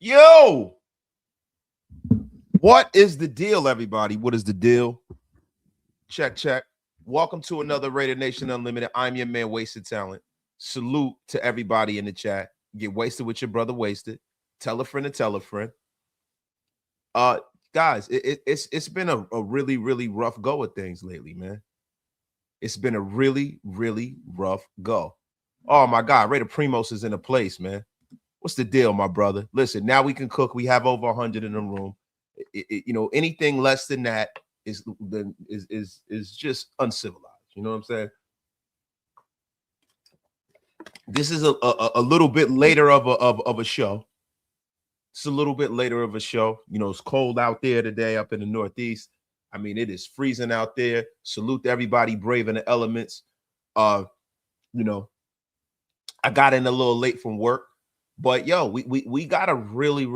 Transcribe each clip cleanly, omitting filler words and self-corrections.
Yo, what is the deal, everybody? What is the deal? Check, check. Welcome to another Raider Nation Unlimited. I'm your man, Wasted Talent. Salute to everybody in the chat. Get wasted with your brother, Wasted. Tell a friend to tell a friend. Guys, it's been a really, really rough go of things lately, man. It's been a really, really rough go. Oh my God, Raider Primos is in a place, man. What's the deal, my brother? Listen, now we can cook. We have over 100 in the room. Anything less than that is just uncivilized. You know what I'm saying? This is a little bit later of a show. It's a little bit later of a show. You know, it's cold out there today up in the Northeast. I mean, it is freezing out there. Salute to everybody braving the elements. I got in a little late from work. But yo, we gotta really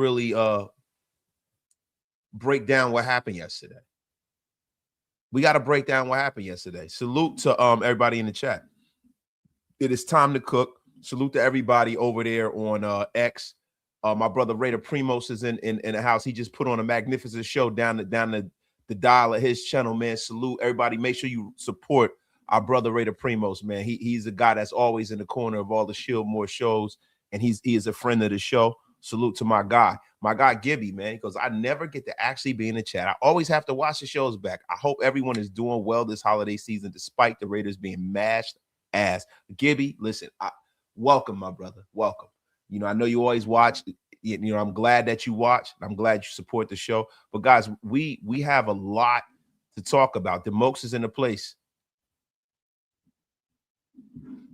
break down what happened yesterday. We gotta break down what happened yesterday. Salute to everybody in the chat. It is time to cook. Salute to everybody over there on X. My brother Raider Primos is in the house. He just put on a magnificent show down the dial of his channel, man. Salute everybody. Make sure you support our brother Raider Primos, man. He's a guy that's always in the corner of all the Shieldmore shows. And he is a friend of the show. Salute to my guy Gibby, man, because I never get to actually be in the chat. I always have to watch the shows back. I hope everyone is doing well this holiday season, despite the Raiders being mashed ass. Gibby, listen, welcome, my brother. Welcome. You know, I know you always watch. You know, I'm glad that you watch. I'm glad you support the show. But guys, we have a lot to talk about. The Mokes is in the place.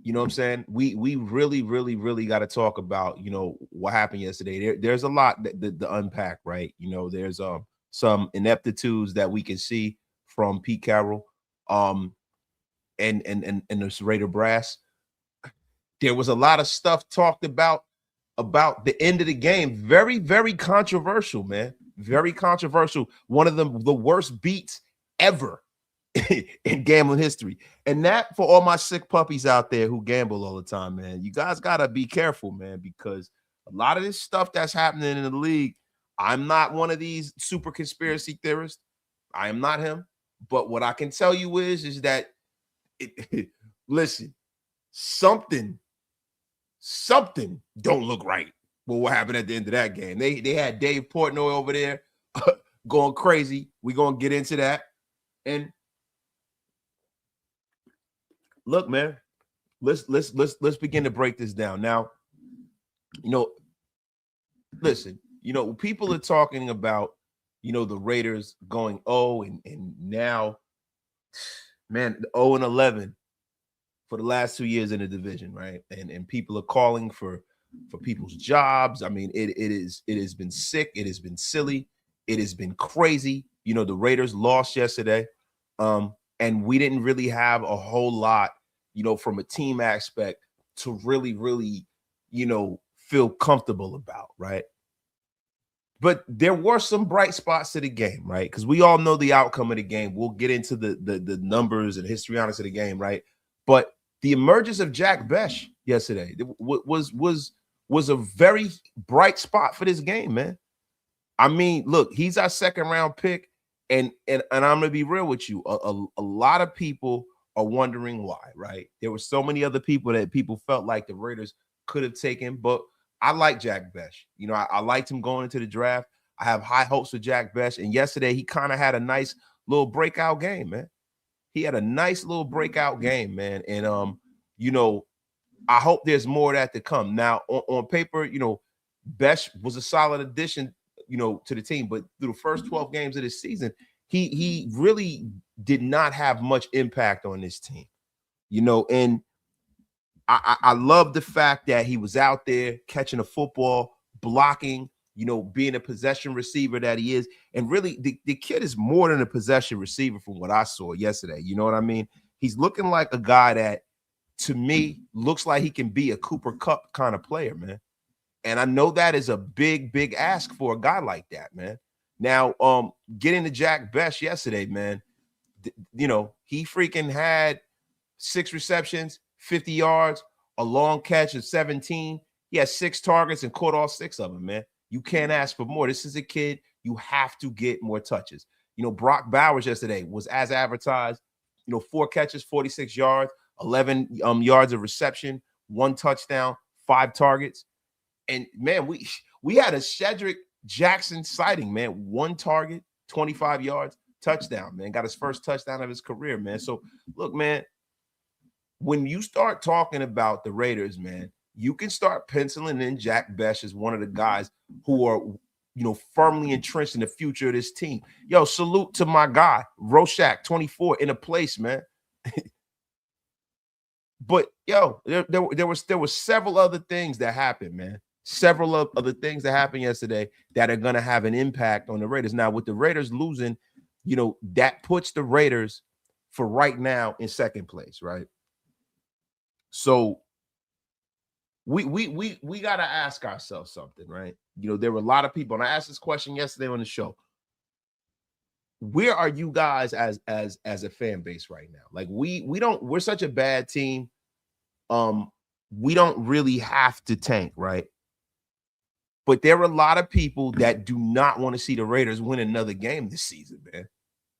You know what I'm saying? We really got to talk about, you know, what happened yesterday. There's a lot to unpack, right? You know, there's some ineptitudes that we can see from Pete Carroll, and this Raider brass. There was a lot of stuff talked about the end of the game. Very controversial, man. Very controversial. One of the worst beats ever in gambling history. And that, for all my sick puppies out there who gamble all the time, man, you guys gotta be careful, man, because a lot of this stuff that's happening in the league, I'm not one of these super conspiracy theorists. I am not him. But what I can tell you is that listen, something don't look right with what happened at the end of that game. They had Dave Portnoy over there going crazy. We're gonna get into that. And look, man, let's begin to break this down. Now, you know, listen, you know, people are talking about, you know, the Raiders going 0 and now, man, 0-11 for the last 2 years in the division, right? And people are calling for people's jobs. I mean, it has been sick, it has been silly, it has been crazy. You know, the Raiders lost yesterday. And we didn't really have a whole lot, you know, from a team aspect to really, you know, feel comfortable about, right? But there were some bright spots to the game, right? Because we all know the outcome of the game. We'll get into the numbers and histrionics of the game, right? But the emergence of Jack Besh yesterday was a very bright spot for this game, man. I mean, look, he's our second round pick. And I'm gonna be real with you. A lot of people are wondering why, right? There were so many other people that people felt like the Raiders could have taken, but I like Jack Besh. You know, I liked him going into the draft. I have high hopes for Jack Besh. And yesterday he kind of had a nice little breakout game, man. He had a nice little breakout game, man. And you know, I hope there's more of that to come. Now, on paper, you know, Besh was a solid addition, you know, to the team, but through the first 12 games of this season, he really did not have much impact on this team, you know. And I love the fact that he was out there catching a football, blocking, you know, being a possession receiver that he is. And really, the kid is more than a possession receiver from what I saw yesterday. You know what I mean? He's looking like a guy that, to me, looks like he can be a Cooper Kupp kind of player, man. And I know that is a big ask for a guy like that, man. Now, getting to Jack Besh yesterday, man, you know, he freaking had 6 receptions, 50 yards, a long catch of 17. He had 6 targets and caught all 6 of them, man. You can't ask for more. This is a kid. You have to get more touches. Brock Bowers yesterday was as advertised. 4 catches, 46 yards, 11 yards of reception, 1 touchdown, 5 targets. And man, we had a Cedric Jackson sighting, man. 1 target, 25 yards, touchdown, man. Got his first touchdown of his career, man. So look, man, when you start talking about the Raiders, man, you can start penciling in Jack Bech as one of the guys who are, firmly entrenched in the future of this team. Yo, salute to my guy, Roshak, 24, in a place, man. But yo, there was several other things that happened, man. Several other things that happened yesterday that are going to have an impact on the Raiders. Now, with the Raiders losing, that puts the Raiders for right now in second place, right? So we got to ask ourselves something, right? There were a lot of people, and I asked this question yesterday on the show. Where are you guys as a fan base right now? Like we're such a bad team. We don't really have to tank, right? But there are a lot of people that do not want to see the Raiders win another game this season, man.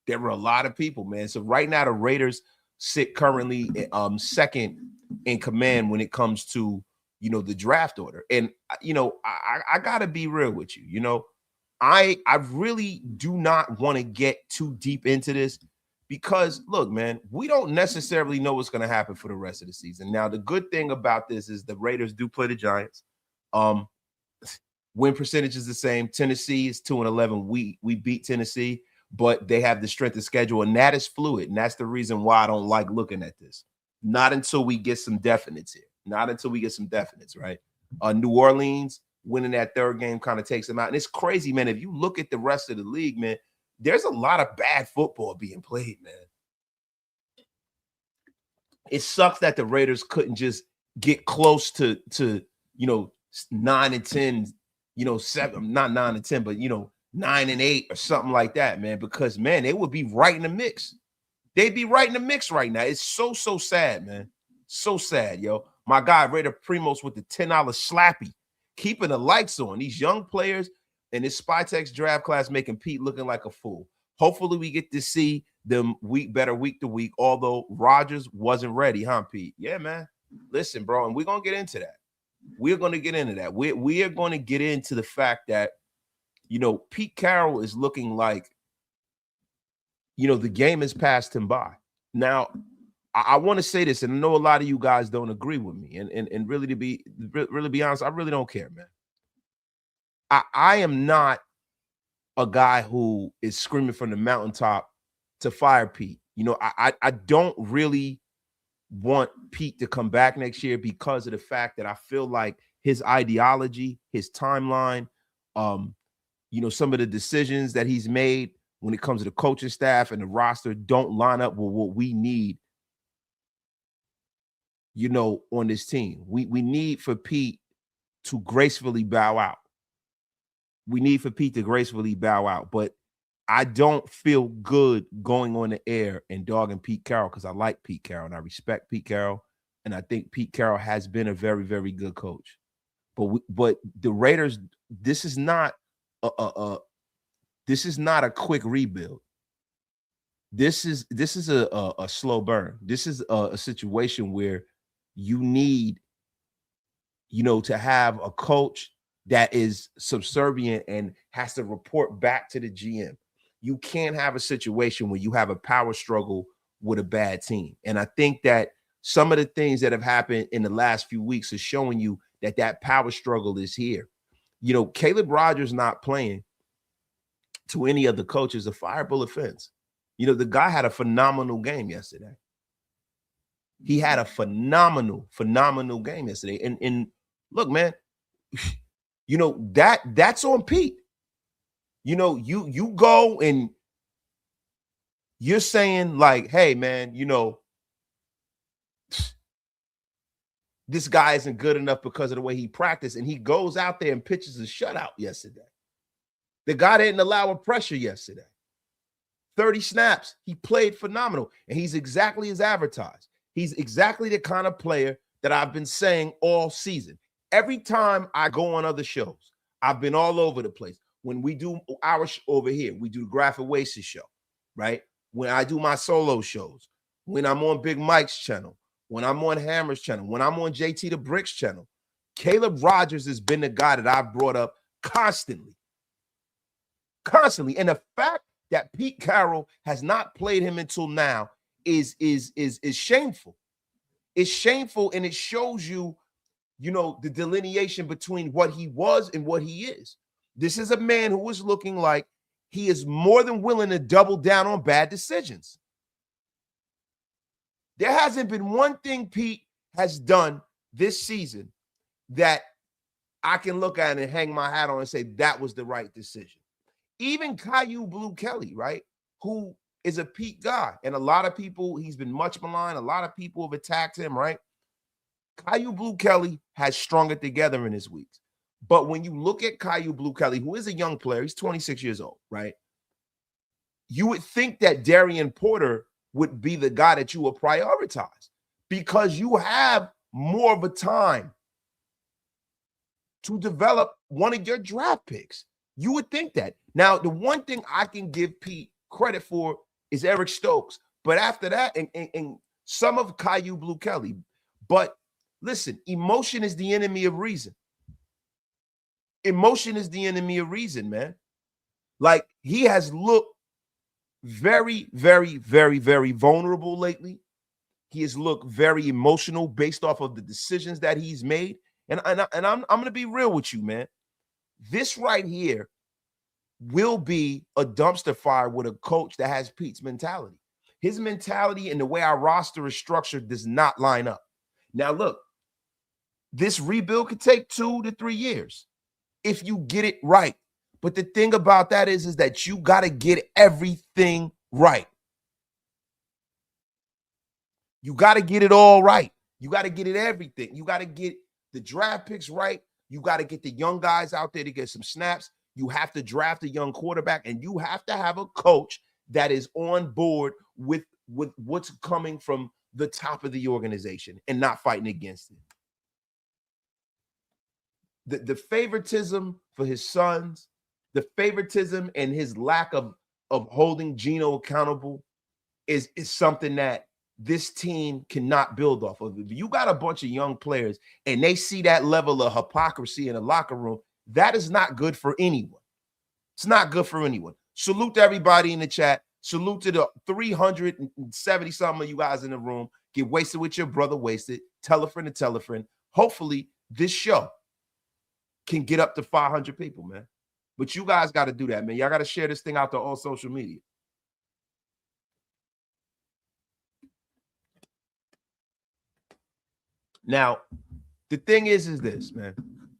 There were a lot of people, man. So right now the Raiders sit currently second in command when it comes to the draft order. And I gotta be real with you. I really do not want to get too deep into this because look, man, we don't necessarily know what's going to happen for the rest of the season. Now, the good thing about this is the Raiders do play the Giants. Win percentage is the same. Tennessee is 2-11. We beat Tennessee, but they have the strength of schedule, and that is fluid. And that's the reason why I don't like looking at this. Not until we get some definites here. Not until we get some definites, right? New Orleans winning that third game kind of takes them out. And it's crazy, man. If you look at the rest of the league, man, there's a lot of bad football being played, man. It sucks that the Raiders couldn't just get close to 9 and 10, 7, not 9 and 10, but 9 and 8 or something like that, man, because man, they would be right in the mix. They'd be right in the mix right now. It's so sad, man. So sad, yo. My guy, Raider Primos with the $10 slappy, keeping the lights on. These young players in this Spytex draft class making Pete looking like a fool. Hopefully we get to see them better week to week, although Rodgers wasn't ready, huh, Pete? Yeah, man. Listen, bro, and we're going to get into that. We're going to get into that. We are going to get into the fact that, Pete Carroll is looking like, the game has passed him by. Now, I want to say this, and I know a lot of you guys don't agree with me. And really, to be honest, I really don't care, man. I am not a guy who is screaming from the mountaintop to fire Pete. I don't really want Pete to come back next year because of the fact that I feel like his ideology, his timeline, some of the decisions that he's made when it comes to the coaching staff and the roster don't line up with what we need, on this team. We need for Pete to gracefully bow out. We need for Pete to gracefully bow out. But I don't feel good going on the air and dogging Pete Carroll because I like Pete Carroll and I respect Pete Carroll. And I think Pete Carroll has been a very, very good coach. But the Raiders, this is not a quick rebuild. This is a slow burn. This is a situation where you need, to have a coach that is subservient and has to report back to the GM. You can't have a situation where you have a power struggle with a bad team. And I think that some of the things that have happened in the last few weeks is showing you that power struggle is here. Caleb Rogers not playing to any of the coaches, a fireable offense. The guy had a phenomenal game yesterday. He had a phenomenal game yesterday. And look, man, that's on Pete. You go and you're saying like, hey, man, this guy isn't good enough because of the way he practiced. And he goes out there and pitches a shutout yesterday. The guy didn't allow a pressure yesterday. 30 snaps. He played phenomenal. And he's exactly as advertised. He's exactly the kind of player that I've been saying all season. Every time I go on other shows, I've been all over the place. When we do our over here, we do the Graphic Wasted show, right? When I do my solo shows, when I'm on Big Mike's channel, when I'm on Hammer's channel, when I'm on JT the Bricks channel, Caleb Rogers has been the guy that I've brought up constantly. And the fact that Pete Carroll has not played him until now is shameful. It's shameful, and it shows you, the delineation between what he was and what he is. This is a man who is looking like he is more than willing to double down on bad decisions. There hasn't been one thing Pete has done this season that I can look at and hang my hat on and say that was the right decision. Even Caillou Blue Kelly, right, who is a Pete guy, and a lot of people, he's been much maligned. A lot of people have attacked him, right? Caillou Blue Kelly has strung it together in his weeks. But when you look at Caillou Blue Kelly, who is a young player, he's 26 years old, right? You would think that Darian Porter would be the guy that you would prioritize because you have more of a time to develop one of your draft picks. You would think that. Now, the one thing I can give Pete credit for is Eric Stokes. But after that, and some of Caillou Blue Kelly. But listen, emotion is the enemy of reason. Emotion is the enemy of reason, man. Like, he has looked very, very, very, very vulnerable lately. He has looked very emotional based off of the decisions that he's made. And I'm going to be real with you, man. This right here will be a dumpster fire with a coach that has Pete's mentality. His mentality and the way our roster is structured does not line up. Now, look, this rebuild could take 2 to 3 years if you get it right. But the thing about that is that you got to get everything right. You got to get it all right. You got to get it everything. You got to get the draft picks right. You got to get the young guys out there to get some snaps. You have to draft a young quarterback, and you have to have a coach that is on board with what's coming from the top of the organization and not fighting against it. The favoritism for his sons, the favoritism and his lack of holding Geno accountable is something that this team cannot build off of. If you got a bunch of young players and they see that level of hypocrisy in the locker room, that is not good for anyone. It's not good for anyone. Salute to everybody in the chat. Salute to the 370-something of you guys in the room. Get wasted with your brother wasted. Tell a friend to tell a friend. Hopefully, this show can get up to 500 people, man. But you guys got to do that, man. Y'all got to share this thing out to all social media. Now, the thing is this, man.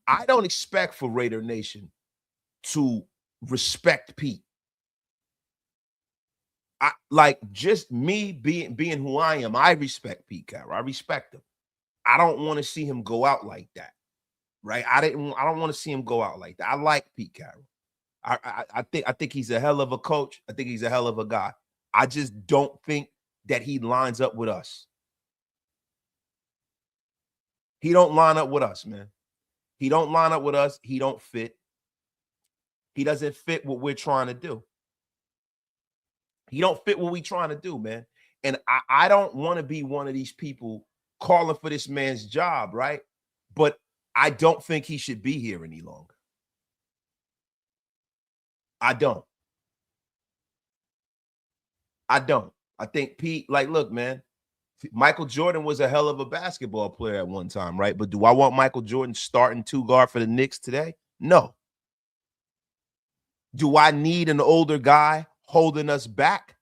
I don't expect for Raider Nation to respect Pete. Just me being who I am, I respect Pete Carroll. I respect him. I don't want to see him go out like that, right? I don't want to see him go out like that. I like Pete Carroll. I think he's a hell of a coach. I think he's a hell of a guy. I just don't think that he lines up with us. He don't line up with us, man. He don't line up with us. He don't fit. He doesn't fit what we're trying to do. He don't fit what we're trying to do, man. And I don't want to be one of these people calling for this man's job, right? But I don't think he should be here any longer. I don't. I think Pete, look, man, Michael Jordan was a hell of a basketball player at one time, right? But do I want Michael Jordan starting 2 guard for the Knicks today? No. Do I need an older guy holding us back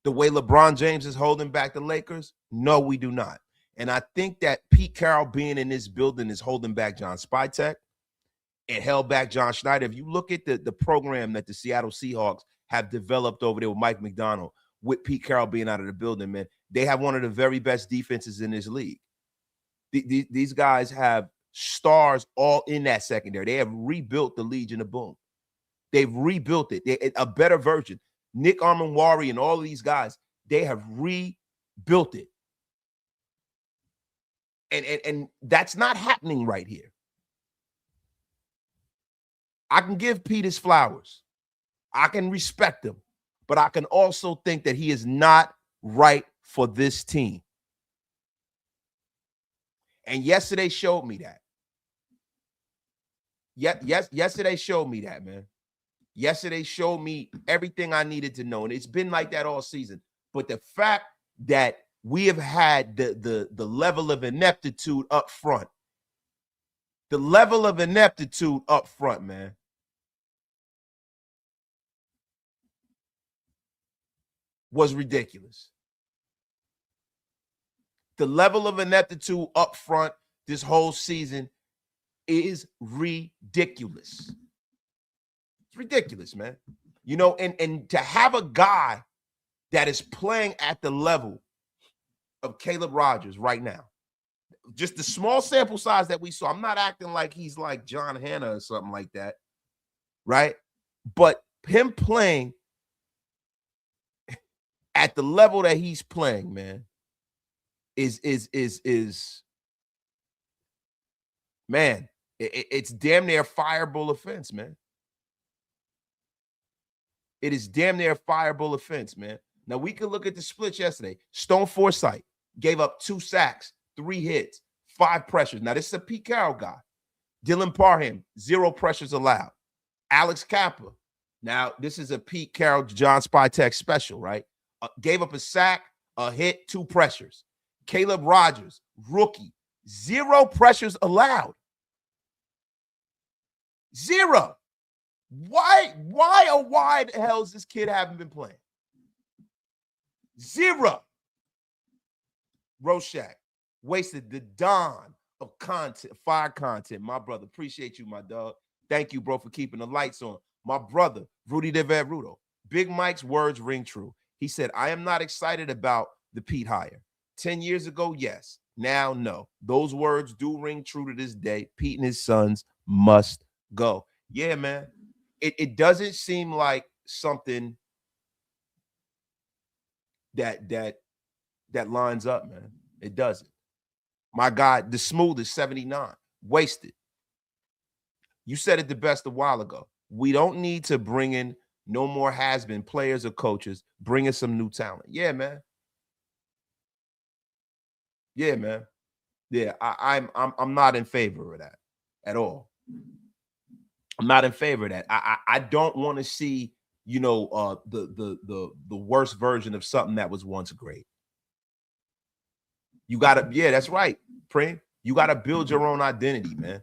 the way LeBron James is holding back the Lakers? No, we do not. And I think that Pete Carroll being in this building is holding back John Spytek and held back John Schneider. If you look at the program that the Seattle Seahawks have developed over there with Mike McDonald, with Pete Carroll being out of the building, man, they have one of the very best defenses in this league. These guys have stars all in that secondary. They have rebuilt the Legion of Boom. They've rebuilt it. A better version. Nick Armanwari and all of these guys, they have rebuilt it. And that's not happening right here. I can give Pete his flowers. I can respect him, but I can also think that he is not right for this team. And yesterday showed me that. Yesterday showed me that, man. Yesterday showed me everything I needed to know. And it's been like that all season. But the fact that we have had the level of ineptitude up front, man. Was ridiculous. The level of ineptitude up front this whole season is ridiculous. It's ridiculous, man. You know, and to have a guy that is playing at the level of Caleb Rogers right now, just the small sample size that we saw, I'm not acting like he's like John Hanna or something like that, right? But him playing at the level that he's playing, man, is man, it's damn near a fireable offense, man. It is damn near a fireable offense, man. Now, we can look at the splits yesterday. Stone Forsythe gave up 2 sacks, 3 hits, 5 pressures. Now, this is a Pete Carroll guy. Dylan Parham, 0 pressures allowed. Alex Kappa. Now, this is a Pete Carroll, John Spytek special, right? Gave up a sack, a hit, 2 pressures. Caleb Rogers, rookie, 0 pressures allowed. 0. Why the hell is this kid haven't been playing? 0. Roshak wasted the dawn of content, fire content. My brother, appreciate you, my dog. Thank you, bro, for keeping the lights on. My brother, Rudy DeVeruto. Big Mike's words ring true. He said, I am not excited about the Pete hire. 10 years ago, yes. Now, no. Those words do ring true to this day. Pete and his sons must go. Yeah, man. It doesn't seem like something that lines up, man. It doesn't. My God, the smooth is 79. Wasted. You said it the best a while ago. We don't need to bring in no more has-been players or coaches. Bring in some new talent. Yeah, man. Yeah, man. Yeah, I'm not in favor of that at all. I'm not in favor of that. I don't want to see, you know, the worst version of something that was once great. You gotta, yeah, that's right, Preem. You gotta build your own identity, man.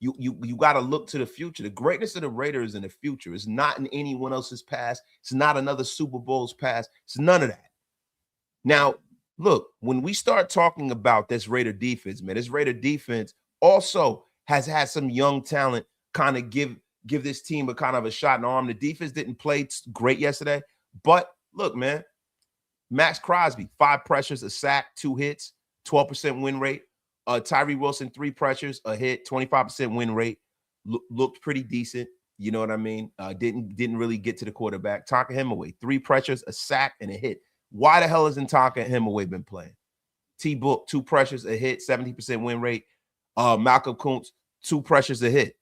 You gotta look to the future. The greatness of the Raiders in the future is not in anyone else's past. It's not another Super Bowl's past. It's none of that. Now, look, when we start talking about this Raider defense, man, this Raider defense also has had some young talent kind of give this team a kind of a shot in the arm. The defense didn't play great yesterday, but look, man, Max Crosby, 5 pressures, a sack, 2 hits, 12% win rate. Tyree Wilson, 3 pressures, a hit, 25% win rate. Looked pretty decent. You know what I mean? Didn't really get to the quarterback. Tonka Hemingway, 3 pressures, a sack, and a hit. Why the hell hasn't Tonka Hemingway been playing? T-Book, 2 pressures, a hit, 70% win rate. Malcolm Kuntz, 2 pressures, a hit.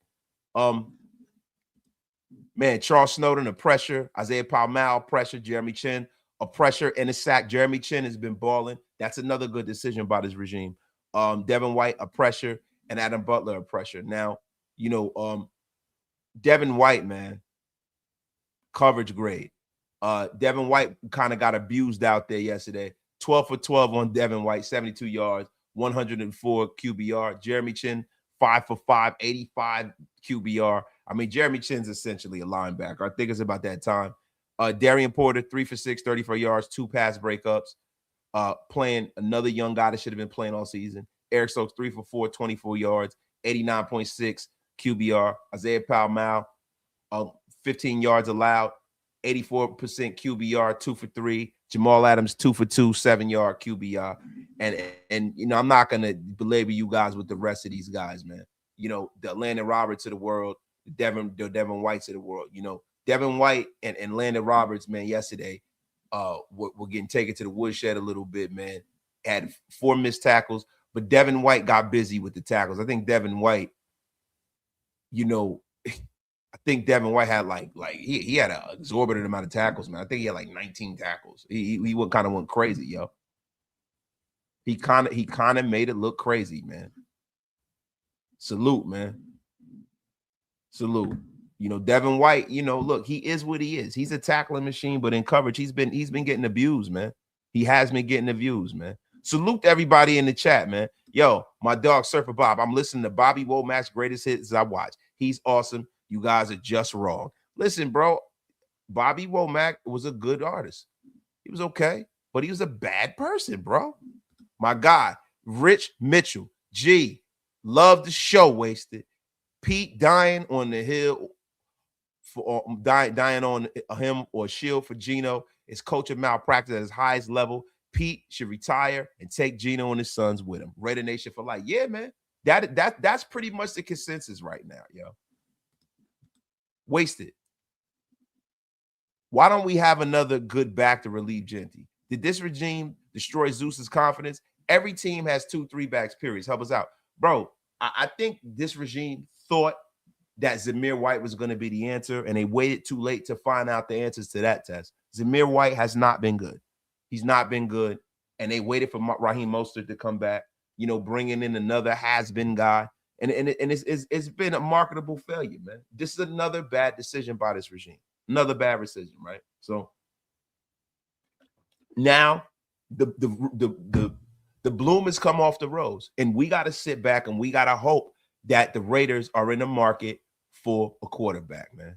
Man, Charles Snowden, a pressure. Isaiah Palmal, pressure. Jeremy Chin, a pressure and a sack. Jeremy Chin has been balling. That's another good decision by this regime. Devin White, a pressure, and Adam Butler, a pressure. Now, you know, Devin White, man, coverage grade. Devin White kind of got abused out there yesterday. 12 for 12 on Devin White, 72 yards, 104 QBR. Jeremy Chin, 5 for 5, 85 QBR. I mean, Jeremy Chin's essentially a linebacker. I think it's about that time. Darian Porter, 3 for 6, 34 yards, 2 pass breakups. Playing another young guy that should have been playing all season. Eric Stokes, 3 for 4, 24 yards, 89.6 QBR. Isaiah Palmal, 15 yards allowed, 84% QBR, 2 for 3. Jamal Adams, 2 for 2, 7-yard QBR. And you know, I'm not gonna belabor you guys with the rest of these guys, man. You know, the Landon Roberts of the world, the Devin Whites of the world. You know, Devin White and Landon Roberts, man, yesterday, we're getting taken to the woodshed a little bit, man. Had 4 missed tackles, but Devin White got busy with the tackles. I think Devin White, you know, I think Devin White had like he had an exorbitant amount of tackles, man. I think he had like 19 tackles. He kind of went crazy, yo. He kind of made it look crazy, man. Salute, man. Salute. You know, Devin White, you know, look, he is what he is. He's a tackling machine, but in coverage, he's been getting abused, man. He has been getting abused, man. Salute to everybody in the chat, man. Yo, my dog Surfer Bob. I'm listening to Bobby Womack's greatest hits I watch. He's awesome. You guys are just wrong. Listen, bro, Bobby Womack was a good artist. He was okay, but he was a bad person, bro. My guy, Rich Mitchell. G, love the show, Wasted. Pete dying on the hill for dying on him or shield for Geno is coaching malpractice at his highest level. Pete should retire and take Geno and his sons with him. Raider Nation for life. Yeah, man. That's pretty much the consensus right now, yo. Wasted. Why don't we have another good back to relieve Genty? Did this regime destroy Zeus's confidence? Every team has 2-3 backs, periods. Help us out. Bro, I think this regime thought that Zamir White was going to be the answer, and they waited too late to find out the answers to that test. Zamir White has not been good. He's not been good, and they waited for Raheem Mostert to come back, you know, bringing in another has-been guy, and it's been a marketable failure, man. This is another bad decision by this regime. Another bad decision, right? So now the bloom has come off the rose, and we got to sit back and we got to hope that the Raiders are in the market for a quarterback, man.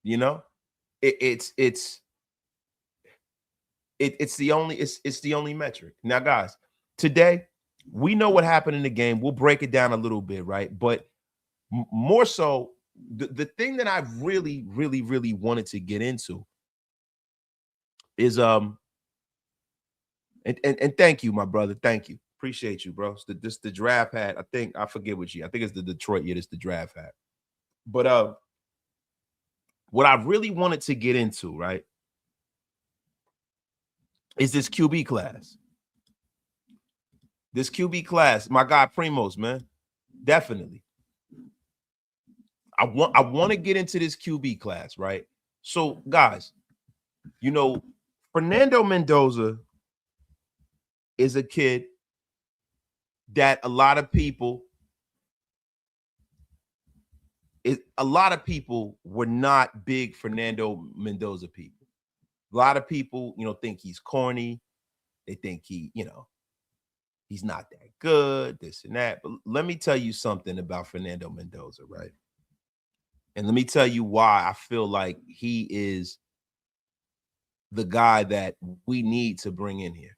You know, it's the only metric. Now, guys, today we know what happened in the game. We'll break it down a little bit, right? But more so, the thing that I really wanted to get into is and thank you, my brother. Thank you. Appreciate you, bro. This the draft hat. I forget what year. I think it's the Detroit year. It's the draft hat. But what I really wanted to get into, right, is this QB class. This QB class, my guy Primos, man. Definitely. I want to get into this QB class, right? So, guys, you know, Fernando Mendoza is a kid that a lot of people were not big Fernando Mendoza people. A lot of people, you know, think he's corny. They think he's not that good, this and that. But let me tell you something about Fernando Mendoza, right? And let me tell you why I feel like he is the guy that we need to bring in here.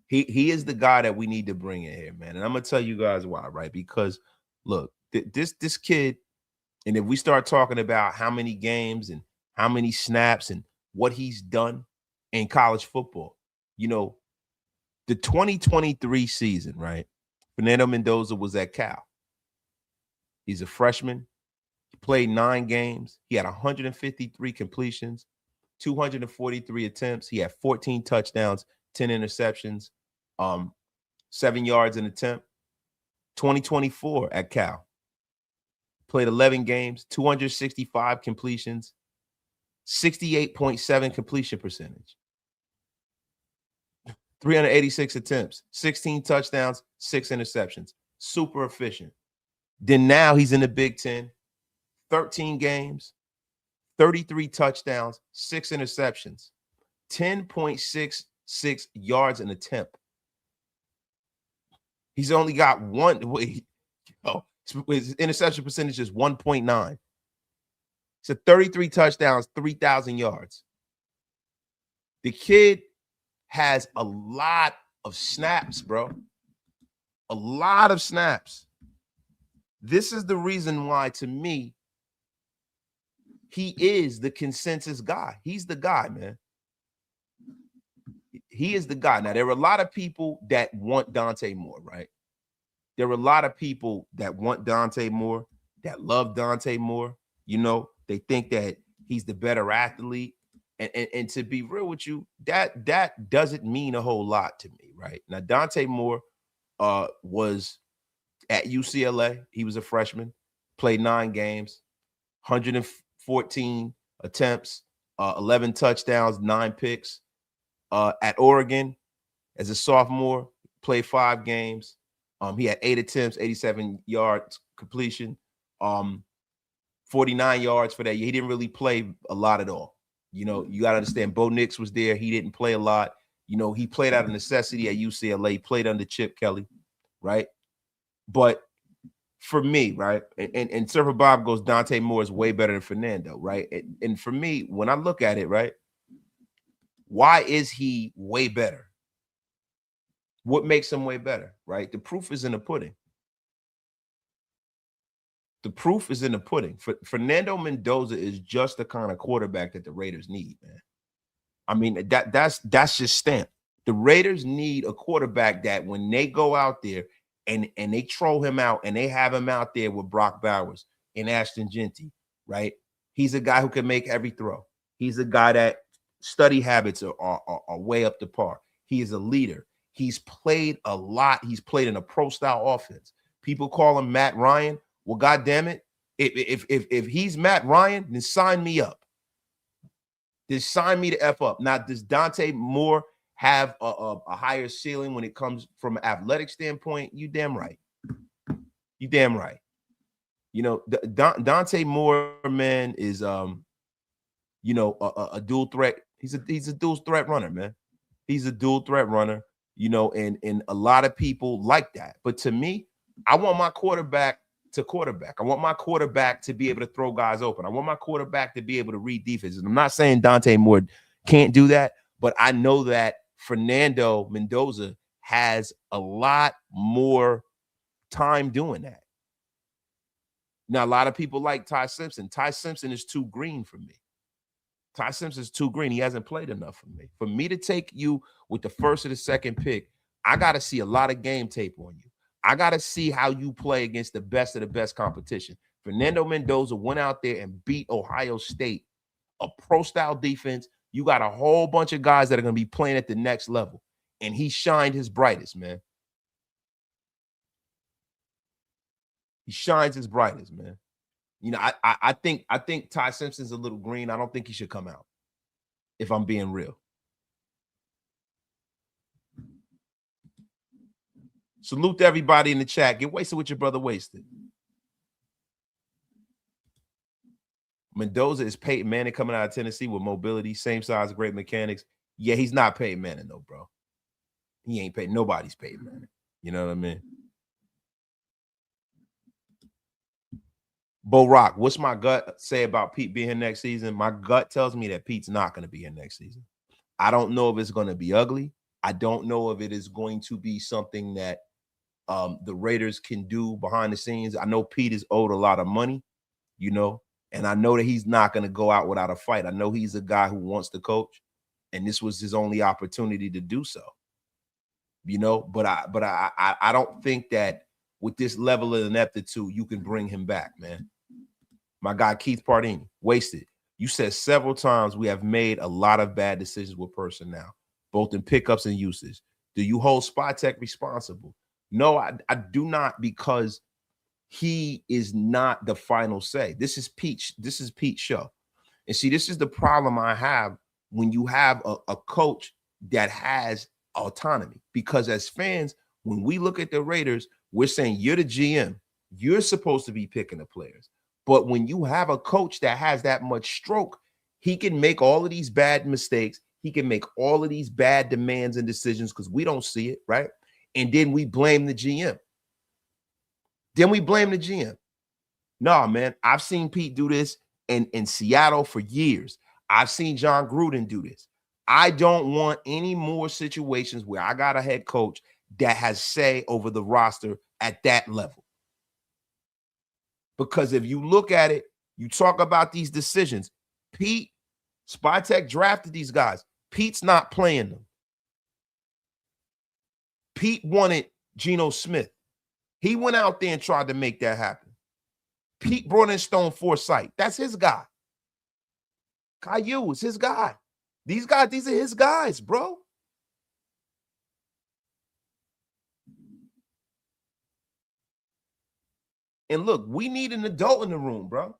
He is the guy that we need to bring in here, man. And I'm gonna tell you guys why, right? Because look, this kid, and if we start talking about how many games and how many snaps and what he's done in college football, you know, the 2023 season, right? Fernando Mendoza was at Cal. He's a freshman. He played 9 games. He had 153 completions, 243 attempts. He had 14 touchdowns, 10 interceptions, 7 yards an attempt. 2024 at Cal. Played 11 games, 265 completions, 68.7 completion percentage. 386 attempts, 16 touchdowns, 6 interceptions. Super efficient. Then now he's in the Big Ten, 13 games, 33 touchdowns, 6 interceptions, 10.66 yards an attempt. He's only got one. His interception percentage is 1.9. So 33 touchdowns, 3,000 yards. The kid has a lot of snaps, bro. A lot of snaps. This is the reason why, to me, he is the consensus guy. He's the guy, man. He is the guy. Now, there are a lot of people that want Dante Moore, right? There are a lot of people that want Dante Moore, that love Dante Moore. You know, they think that he's the better athlete. And to be real with you, that doesn't mean a whole lot to me, right? Now, Dante Moore was at UCLA. He was a freshman, played 9 games, 114 attempts, 11 touchdowns, 9 picks. At Oregon, as a sophomore, played 5 games. He had 8 attempts, 87 yards completion, 49 yards for that year. He didn't really play a lot at all. You know, you got to understand, Bo Nix was there. He didn't play a lot. You know, he played out of necessity at UCLA. He played under Chip Kelly, right? But for me, right, and Surfer Bob goes, Dante Moore is way better than Fernando, right? And for me, when I look at it, right, why is he way better? What makes him way better, right? The proof is in the pudding. The proof is in the pudding. Fernando Mendoza is just the kind of quarterback that the Raiders need, man. I mean, that's just stamped. The Raiders need a quarterback that when they go out there and they troll him out and they have him out there with Brock Bowers and Ashton Genty, right? He's a guy who can make every throw. He's a guy that study habits are way up to par. He is a leader. He's played a lot. He's played in a pro-style offense. People call him Matt Ryan. Well, God damn it. If he's Matt Ryan, then sign me up. Just sign me the F up. Now, does Dante Moore have a higher ceiling when it comes from an athletic standpoint? You damn right. You damn right. You know, Dante Moore, man, is you know, a dual threat. He's a dual threat runner, man. He's a dual threat runner, you know, and a lot of people like that. But to me, I want my quarterback to quarterback. I want my quarterback to be able to throw guys open. I want my quarterback to be able to read defenses. I'm not saying Dante Moore can't do that, but I know that Fernando Mendoza has a lot more time doing that. Now, a lot of people like Ty Simpson. Ty Simpson is too green for me. Ty Simpson is too green. He hasn't played enough for me. For me to take you with the first or the second pick, I got to see a lot of game tape on you. I got to see how you play against the best of the best competition. Fernando Mendoza went out there and beat Ohio State, a pro-style defense. You got a whole bunch of guys that are going to be playing at the next level, and he shined his brightest, man. He shines his brightest, man. You know, I think Ty Simpson's a little green. I don't think he should come out, if I'm being real. Salute to everybody in the chat. Get wasted with your brother Wasted. Mendoza is Peyton Manning coming out of Tennessee with mobility, same size, great mechanics. Yeah, he's not Peyton Manning, though, bro. He ain't Peyton. Nobody's Peyton Manning. You know what I mean? Bo Rock, what's my gut say about Pete being here next season? My gut tells me that Pete's not going to be here next season. I don't know if it's going to be ugly. I don't know if it is going to be something that the Raiders can do behind the scenes. I know Pete is owed a lot of money, you know, and I know that he's not going to go out without a fight. I know he's a guy who wants to coach, and this was his only opportunity to do so, you know, but I don't think that with this level of ineptitude, you can bring him back, man. My guy, Keith Pardini, Wasted. You said several times we have made a lot of bad decisions with personnel, both in pickups and usage. Do you hold Spot Tech responsible? No, I do not, because he is not the final say. This is Pete's show. And see, this is the problem I have when you have a coach that has autonomy. Because as fans, when we look at the Raiders, we're saying you're the GM. You're supposed to be picking the players. But when you have a coach that has that much stroke, he can make all of these bad mistakes. He can make all of these bad demands and decisions because we don't see it, right? And then we blame the GM. Nah, man, I've seen Pete do this in Seattle for years. I've seen John Gruden do this. I don't want any more situations where I got a head coach that has say over the roster at that level. Because if you look at it, you talk about these decisions. Pete, Spytek drafted these guys. Pete's not playing them. Pete wanted Geno Smith. He went out there and tried to make that happen. Pete brought in Stone Forsythe. That's his guy. Caillou is his guy. These are his guys, bro. And look, we need an adult in the room, bro.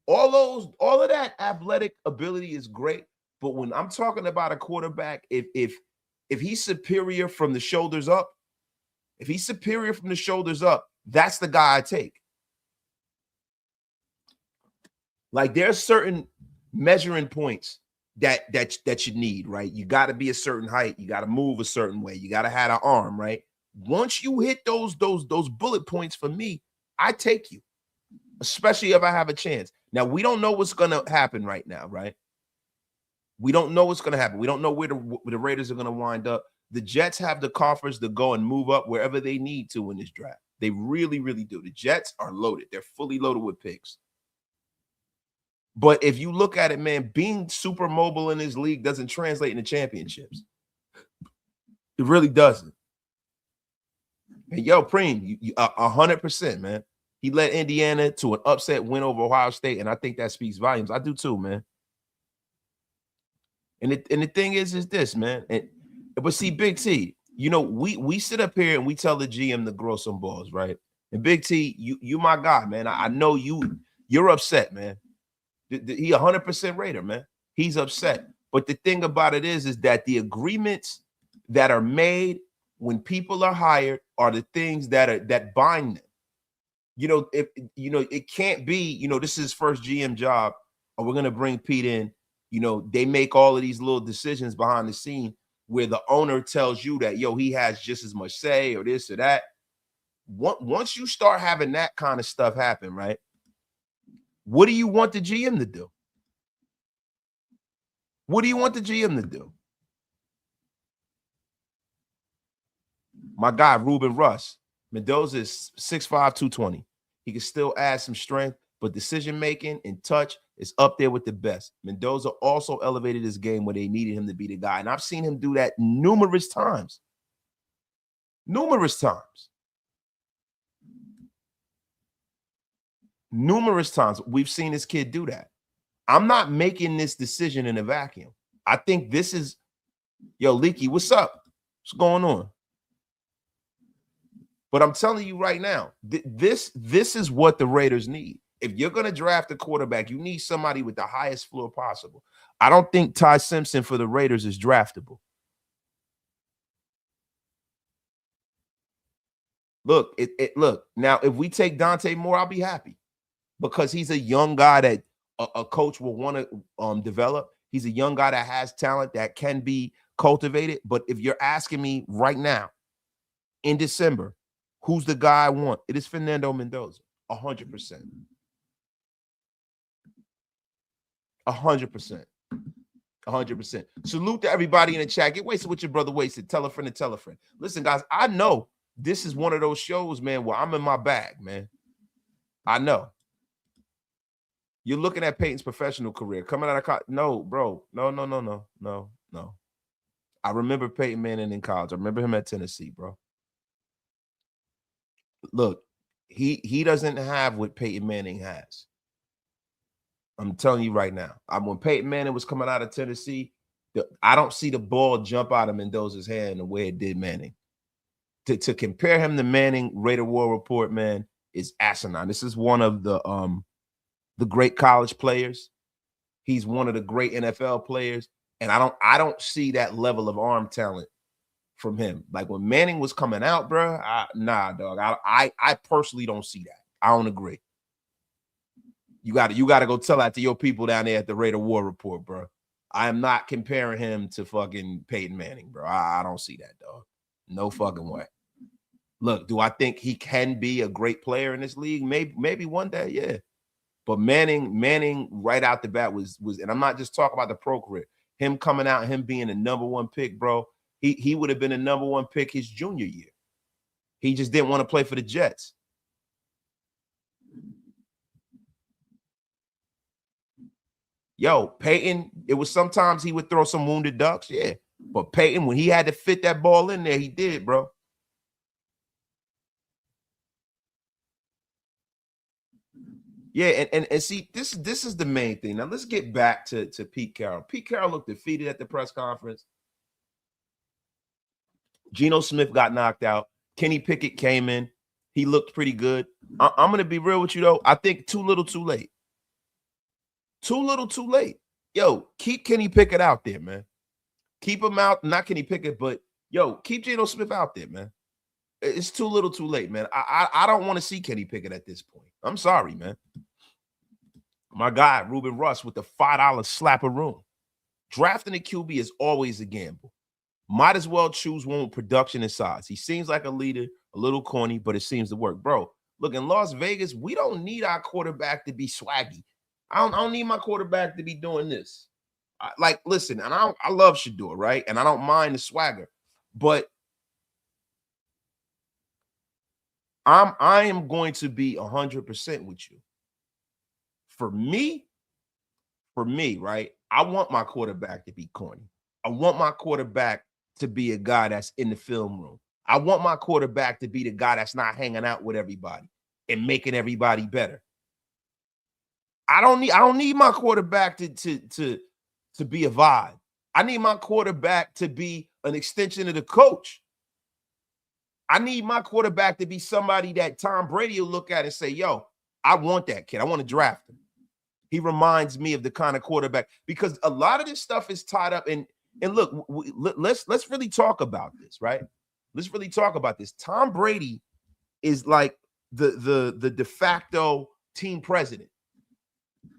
All of that athletic ability is great, but when I'm talking about a quarterback, if he's superior from the shoulders up, that's the guy I take. Like there's certain measuring points that you need, right? You got to be a certain height, you got to move a certain way, you got to have an arm, right? Once you hit those bullet points for me, I take you, especially if I have a chance. Now we don't know what's going to happen right now, right? We don't know what's going to happen. We don't know where the Raiders are going to wind up. The Jets have the coffers to go and move up wherever they need to in this draft. They really, really do. The Jets are loaded. They're fully loaded with picks. But if you look at it, man, being super mobile in this league doesn't translate into championships. It really doesn't. And yo, Preem, you 100%, man. He led Indiana to an upset win over Ohio State, and I think that speaks volumes. I do too, man. And the thing is this, man. But see, Big T, you know, we sit up here and we tell the GM to grow some balls, right? And Big T, you my guy, man. I know you're upset, man. He 100% Raider, man. He's upset. But the thing about it is that the agreements that are made when people are hired are the things that bind them. You know, it can't be, this is his first GM job, or we're gonna bring Pete in. They make all of these little decisions behind the scene where the owner tells you that, he has just as much say or this or that. Once you start having that kind of stuff happen, right? What do you want the GM to do? What do you want the GM to do? My guy, Ruben Russ, Mendoza is 6'5", 220. He can still add some strength, but decision-making and touch is up there with the best. Mendoza also elevated his game when they needed him to be the guy, and I've seen him do that numerous times. Numerous times we've seen this kid do that. I'm not making this decision in a vacuum. I think this is, Leaky, what's up? What's going on? But I'm telling you right now, this is what the Raiders need. If you're going to draft a quarterback, you need somebody with the highest floor possible. I don't think Ty Simpson for the Raiders is draftable. Look, look, now if we take Dante Moore, I'll be happy because he's a young guy that a coach will want to develop. He's a young guy that has talent that can be cultivated. But if you're asking me right now, in December, who's the guy I want? It is Fernando Mendoza, 100%. 100%. 100%. Salute to everybody in the chat. Get wasted with your brother Wasted. Tell a friend to tell a friend. Listen, guys, I know this is one of those shows, man, where I'm in my bag, man. I know. You're looking at Peyton's professional career. Coming out of college. No, bro. No. I remember Peyton Manning in college. I remember him at Tennessee, bro. Look, he doesn't have what Peyton Manning has. I'm telling you right now. When Peyton Manning was coming out of Tennessee, I don't see the ball jump out of Mendoza's hand the way it did Manning. To compare him to Manning, Raider War Report, man, is asinine. This is one of the great college players. He's one of the great NFL players, and I don't see that level of arm talent from him. Like when Manning was coming out, bro, nah, dog. I personally don't see that. I don't agree. You got to go tell that to your people down there at the Raider War Report, bro. I am not comparing him to fucking Peyton Manning, bro. I don't see that, dog. No fucking way. Look, do I think he can be a great player in this league? Maybe one day, yeah. But Manning right out the bat was, and I'm not just talking about the pro career. Him coming out, him being the #1 pick, bro. He would have been a #1 pick his junior year. He just didn't want to play for the Jets. Yo, Peyton, it was sometimes he would throw some wounded ducks, yeah. But Peyton, when he had to fit that ball in there, he did, bro. Yeah, and see, this is the main thing. Now let's get back to Pete Carroll. Pete Carroll looked defeated at the press conference. Geno Smith got knocked out. Kenny Pickett came in. He looked pretty good. I'm going to be real with you, though. I think too little, too late. Too little, too late. Yo, keep Kenny Pickett out there, man. Keep him out. Not Kenny Pickett, but, yo, keep Geno Smith out there, man. It's too little, too late, man. I don't want to see Kenny Pickett at this point. I'm sorry, man. My guy, Ruben Russ, with the $5 slap of room. Drafting a QB is always a gamble. Might as well choose one with production and size. He seems like a leader, a little corny, but it seems to work. Bro, look, in Las Vegas, we don't need our quarterback to be swaggy. I don't need my quarterback to be doing this. Listen, and I love Shador, right? And I don't mind the swagger, but I am going to be 100% with you. For me, right? I want my quarterback to be corny. I want my quarterback to be a guy that's in the film room. I want my quarterback to be the guy that's not hanging out with everybody and making everybody better. I don't need my quarterback to be a vibe. I need my quarterback to be an extension of the coach. I need my quarterback to be somebody that Tom Brady will look at and say, yo, I want that kid. I want to draft him. He reminds me of the kind of quarterback, because a lot of this stuff is tied up in. And look, let's really talk about this, right? Let's really talk about this. Tom Brady is like the de facto team president.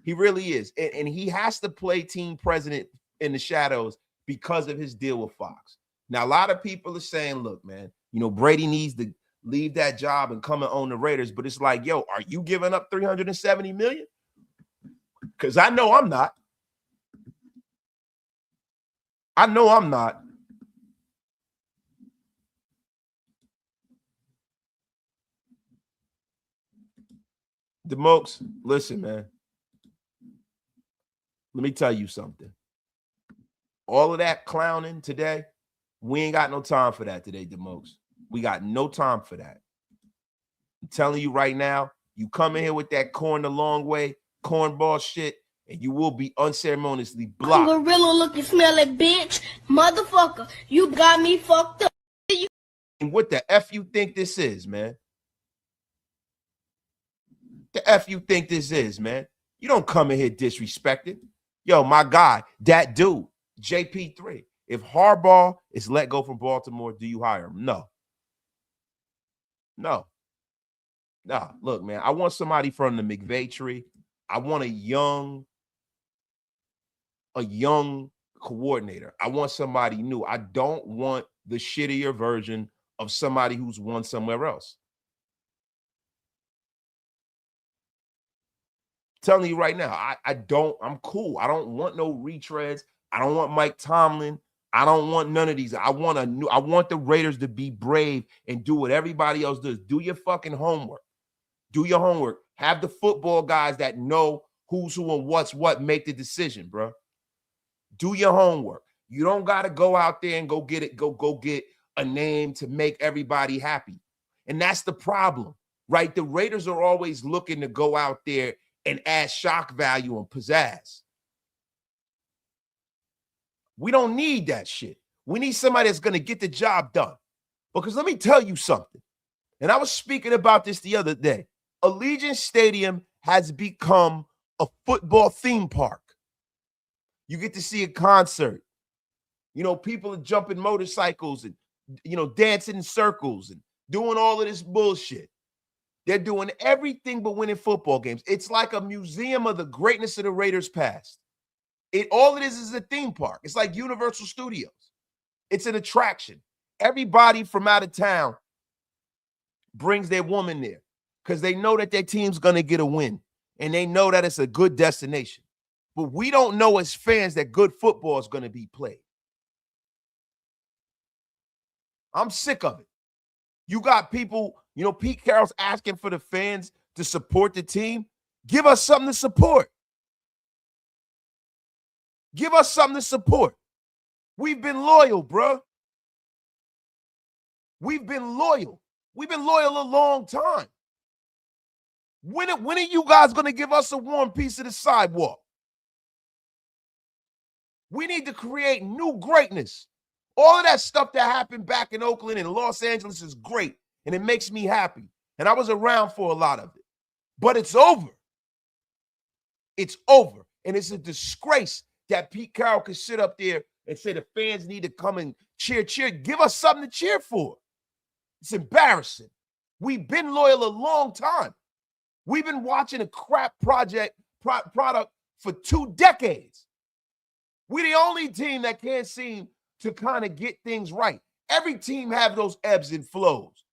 He really is. And he has to play team president in the shadows because of his deal with Fox. Now, a lot of people are saying, look, man, Brady needs to leave that job and come and own the Raiders. But it's like, yo, are you giving up $370 million? Because I know I'm not. I know I'm not. DeMokes, listen, man. Let me tell you something. All of that clowning today, we ain't got no time for that today, DeMokes. We got no time for that. I'm telling you right now, you come in here with that corn the long way, cornball shit, and you will be unceremoniously blocked. Gorilla looking smelly bitch. Motherfucker, you got me fucked up. And what the F you think this is, man? The F you think this is, man? You don't come in here disrespecting. Yo, my guy, that dude, JP3. If Harbaugh is let go from Baltimore, do you hire him? No. No. Nah, look, man, I want somebody from the McVay tree. I want a young coordinator. I want somebody new. I don't want the shittier version of somebody who's won somewhere else. I'm telling you right now, I'm cool. I don't want no retreads. I don't want Mike Tomlin. I don't want none of these. I want the Raiders to be brave and do what everybody else does. Do your fucking homework. Do your homework. Have the football guys that know who's who and what's what make the decision, bro. Do your homework. You don't got to go out there and go get it. Go get a name to make everybody happy. And that's the problem, right? The Raiders are always looking to go out there and add shock value and pizzazz. We don't need that shit. We need somebody that's going to get the job done. Because let me tell you something. And I was speaking about this the other day. Allegiant Stadium has become a football theme park. You get to see a concert. People are jumping motorcycles and, dancing in circles and doing all of this bullshit. They're doing everything but winning football games. It's like a museum of the greatness of the Raiders past. All it is a theme park. It's like Universal Studios. It's an attraction. Everybody from out of town brings their woman there because they know that their team's going to get a win, and they know that it's a good destination. But we don't know as fans that good football is going to be played. I'm sick of it. You got people, Pete Carroll's asking for the fans to support the team. Give us something to support. Give us something to support. We've been loyal, bro. We've been loyal. We've been loyal a long time. When are you guys going to give us a warm piece of the sidewalk? We need to create new greatness. All of that stuff that happened back in Oakland and Los Angeles is great, and it makes me happy. And I was around for a lot of it. But it's over. It's over. And it's a disgrace that Pete Carroll could sit up there and say the fans need to come and cheer. Give us something to cheer for. It's embarrassing. We've been loyal a long time. We've been watching a crap product for 2 decades. We're the only team that can't seem to kind of get things right. Every team have those ebbs and flows.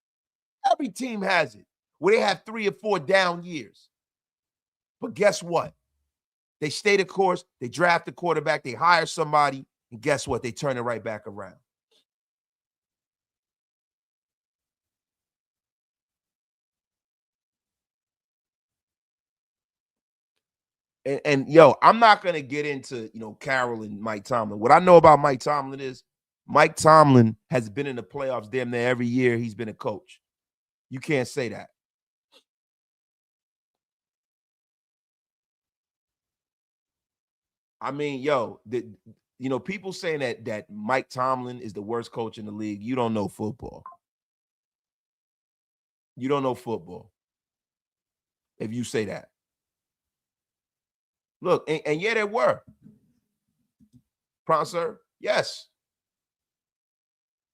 Every team has it, where they have 3 or 4 down years. But guess what? They stay the course, they draft a quarterback, they hire somebody, and guess what? They turn it right back around. And yo, I'm not going to get into, Carroll and Mike Tomlin. What I know about Mike Tomlin is Mike Tomlin has been in the playoffs damn near every year he's been a coach. You can't say that. I mean, yo, people saying that Mike Tomlin is the worst coach in the league. You don't know football. You don't know football if you say that. Look, and yeah, there were. Sir, yes.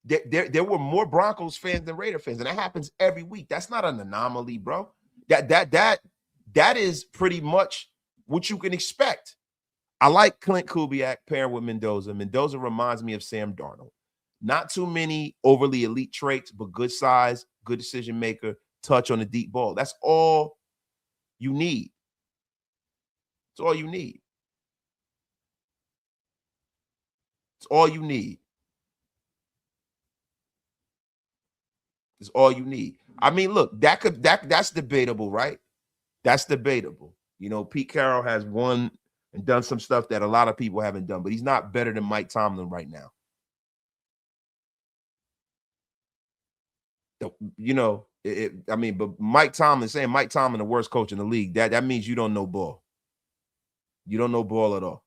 There were more Broncos fans than Raider fans, and that happens every week. That's not an anomaly, bro. That is pretty much what you can expect. I like Clint Kubiak pairing with Mendoza. Mendoza reminds me of Sam Darnold. Not too many overly elite traits, but good size, good decision maker, touch on the deep ball. That's all you need. It's all you need. It's all you need. It's all you need. I mean, look, that's debatable, right? That's debatable. Pete Carroll has won and done some stuff that a lot of people haven't done, but he's not better than Mike Tomlin right now. But Mike Tomlin, saying Mike Tomlin the worst coach in the league, that means you don't know ball. You don't know ball at all.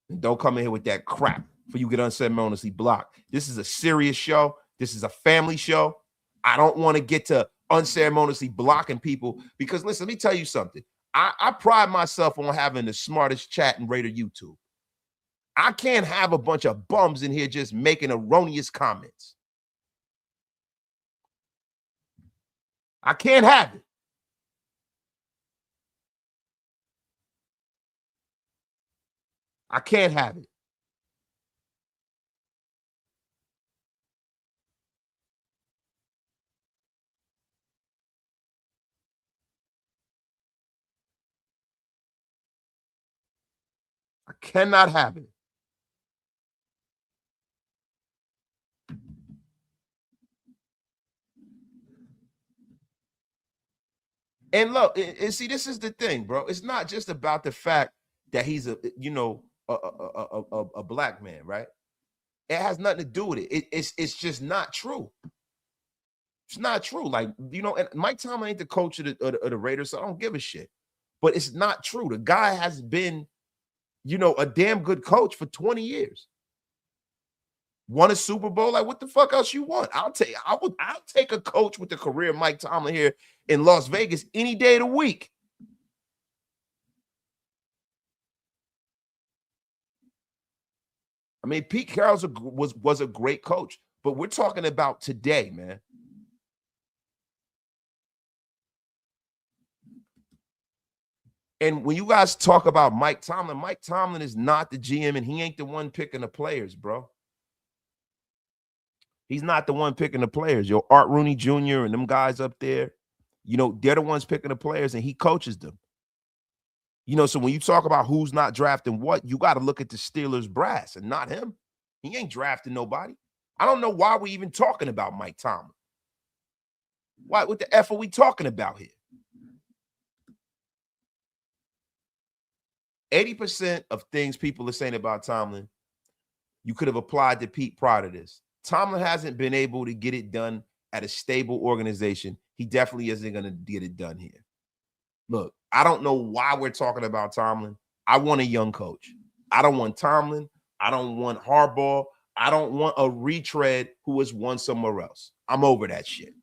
And don't come in here with that crap for you get unceremoniously blocked. This is a serious show. This is a family show. I don't want to get to unceremoniously blocking people because, listen, let me tell you something. I pride myself on having the smartest chat in Raider YouTube. I can't have a bunch of bums in here just making erroneous comments. I can't have it. I can't have it. I cannot have it. And look, and see, this is the thing, bro. It's not just about the fact that he's a black man, right? It has nothing to do with it. It's just not true. It's not true. Like, and Mike Tomlin ain't the coach of the Raiders, so I don't give a shit. But it's not true. The guy has been, a damn good coach for 20 years. Won a Super Bowl. Like, what the fuck else you want? I'll take a coach with the career of Mike Tomlin here in Las Vegas any day of the week. I mean, Pete Carroll was a great coach, but we're talking about today, man. And when you guys talk about Mike Tomlin is not the GM, and he ain't the one picking the players, bro. He's not the one picking the players. Yo, Art Rooney Jr. and them guys up there, they're the ones picking the players, and he coaches them. So when you talk about who's not drafting what, you got to look at the Steelers brass and not him. He ain't drafting nobody. I don't know why we're even talking about Mike Tomlin. What the F are we talking about here? 80% of things people are saying about Tomlin, you could have applied to Pete prior to this. Tomlin hasn't been able to get it done at a stable organization. He definitely isn't going to get it done here. Look, I don't know why we're talking about Tomlin. I want a young coach. I don't want Tomlin. I don't want Harbaugh. I don't want a retread who has won somewhere else. I'm over that shit.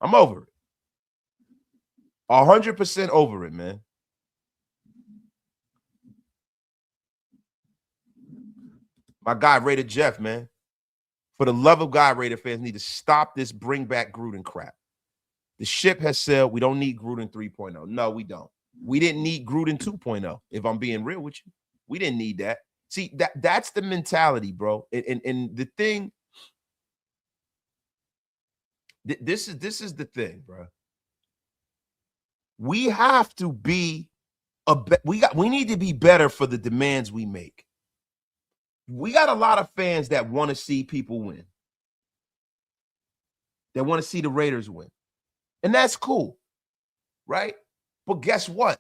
I'm over it. 100% over it, man. My guy, Raider Jeff, man. For the love of God, Raider fans need to stop this bring back Gruden crap. The ship has sailed. We don't need Gruden 3.0. No, we don't. We didn't need Gruden 2.0, if I'm being real with you. We didn't need that. See, that's the mentality, bro. And the thing, this is the thing, bro. We have to be we need to be better for the demands we make. We got a lot of fans that want to see people win. They want to see the Raiders win. And that's cool, right? But guess what?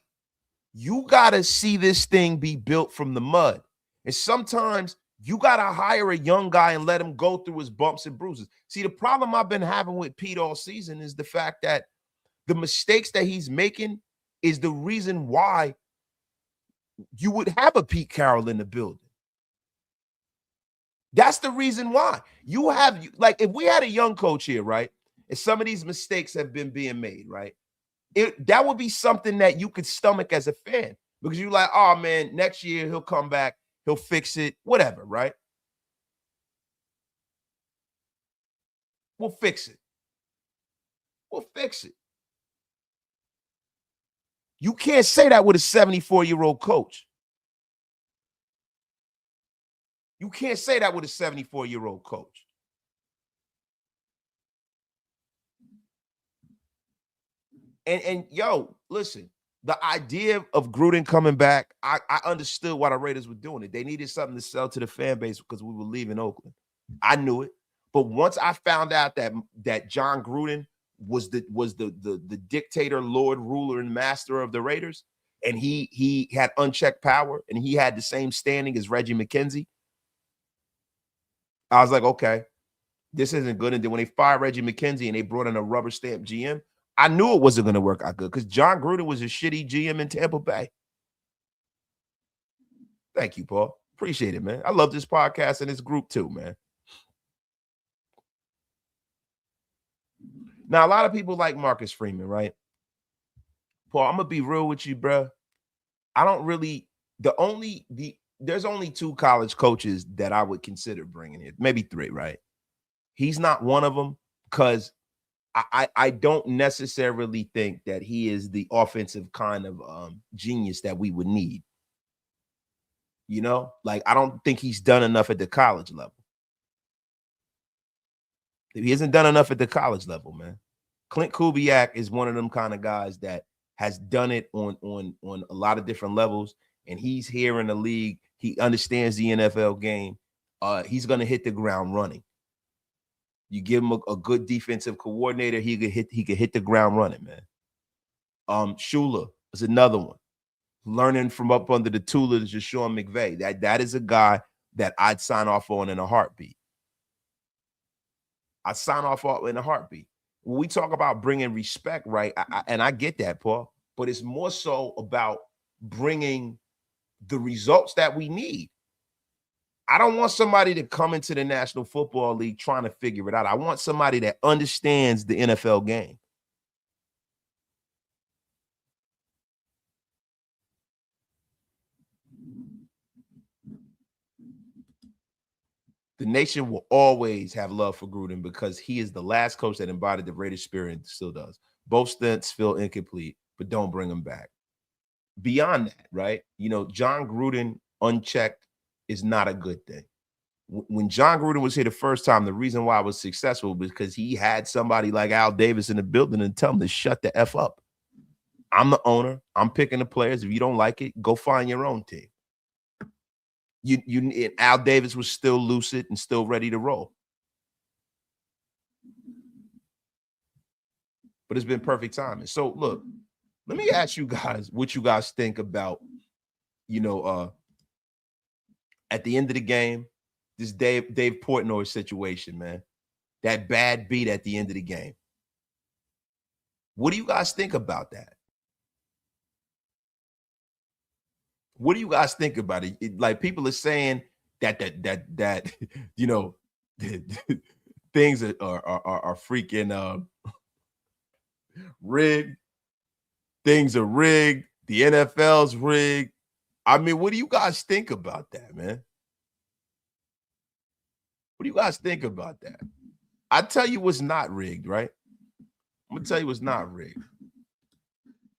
You got to see this thing be built from the mud. And sometimes you got to hire a young guy and let him go through his bumps and bruises. See, the problem I've been having with Pete all season is the fact that the mistakes that he's making is the reason why you would have a Pete Carroll in the building. That's the reason why. You have, like, if we had a young coach here, right, and some of these mistakes have been being made, right, that would be something that you could stomach as a fan, because you're like, oh, man, next year he'll come back, he'll fix it, whatever, right? We'll fix it. We'll fix it. You can't say that with a 74-year-old coach. You can't say that with a 74-year-old coach. And yo, listen, the idea of Gruden coming back, I understood why the Raiders were doing it. They needed something to sell to the fan base because we were leaving Oakland. I knew it. But once I found out that John Gruden was the dictator, lord, ruler, and master of the Raiders, and he had unchecked power, and he had the same standing as Reggie McKenzie, I was like, okay, this isn't good. And then when they fired Reggie McKenzie and they brought in a rubber stamp GM, I knew it wasn't going to work out good because John Gruden was a shitty GM in Tampa Bay. Thank you, Paul. Appreciate it, man. I love this podcast and this group too, man. Now, a lot of people like Marcus Freeman, right? Paul, I'm going to be real with you, bro. I don't really, there's only 2 college coaches that I would consider bringing in, maybe 3, right? He's not one of them because I don't necessarily think that he is the offensive kind of genius that we would need. You know, like, I don't think he's done enough at the college level. He hasn't done enough at the college level, man. Clint Kubiak is one of them kind of guys that has done it on a lot of different levels, and he's here in the league. He understands the NFL game. He's going to hit the ground running. You give him a good defensive coordinator, he could hit the ground running, man. Shula is another one. Learning from up under the tutelage of Sean McVay. That is a guy that I'd sign off on in a heartbeat. I'd sign off on in a heartbeat. When we talk about bringing respect, right, and I get that, Paul, but it's more so about bringing the results that we need. I don't want somebody to come into the National Football League trying to figure it out. I want somebody that understands the NFL game. The nation will always have love for Gruden because he is the last coach that embodied the Raiders spirit and still does. Both stints feel incomplete, but don't bring him back. Beyond that, right? You know, John Gruden unchecked is not a good thing. When John Gruden was here the first time, the reason why I was successful was because he had somebody like Al Davis in the building and tell him to shut the F up. I'm the owner. I'm picking the players. If you don't like it, go find your own team. Al Davis was still lucid and still ready to roll. But it's been perfect timing. So look, let me ask you guys what you guys think about, at the end of the game, this Dave Portnoy situation, man. That bad beat at the end of the game. What do you guys think about that? What do you guys think about it? Like, people are saying that things are freaking rigged. things are rigged. The NFL's rigged. I mean, what do you guys think about that, man? What do you guys think about that? I tell you what's not rigged, right? I'm gonna tell you what's not rigged.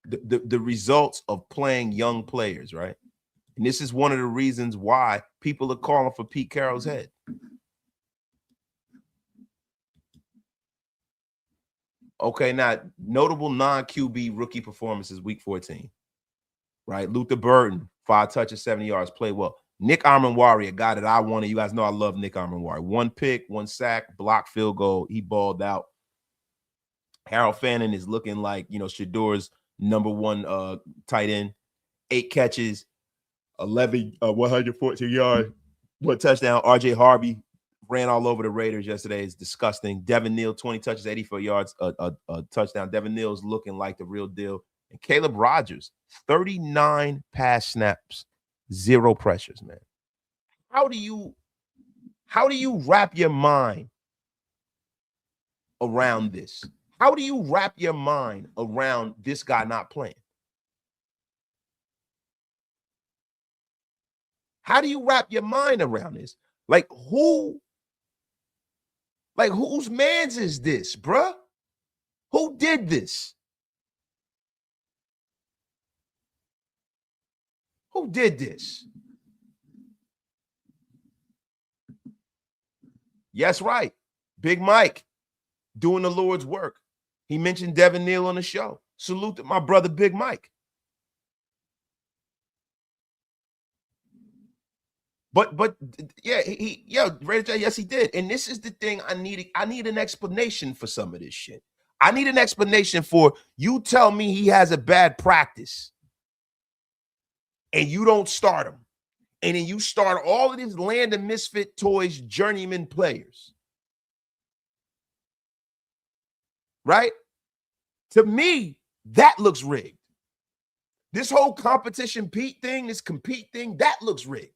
The results of playing young players, right? And this is one of the reasons why people are calling for Pete Carroll's head. Okay, now notable non-QB rookie performances week 14, right? Luther Burton, 5 touches, 70 yards, played well. Nick Armenwari, a guy that I wanted. You guys know I love Nick Armenwari. 1 pick, 1 sack, blocked field goal. He balled out. Harold Fannin is looking like, Shador's number 1 tight end. 8 catches, 114 yards, 1 touchdown. RJ Harvey ran all over the Raiders yesterday. It's disgusting. Devin Neal, 20 touches, 84 yards, a touchdown. Devin Neal's looking like the real deal. And Caleb Rogers, 39 pass snaps, 0 pressures, man. How do you wrap your mind around this? How do you wrap your mind around this guy not playing? How do you wrap your mind around this? Like whose man's is this, bruh? Who did this? Who did this? Yes, right. Big Mike doing the Lord's work. He mentioned Devin Neal on the show. Salute to my brother, Big Mike. But yeah, Ray J, yes, he did. And this is the thing I need an explanation for some of this shit. I need an explanation for you tell me he has a bad practice and you don't start him. And then you start all of these Land of Misfit Toys journeyman players. Right? To me, that looks rigged. This whole competition Pete thing, this compete thing, that looks rigged.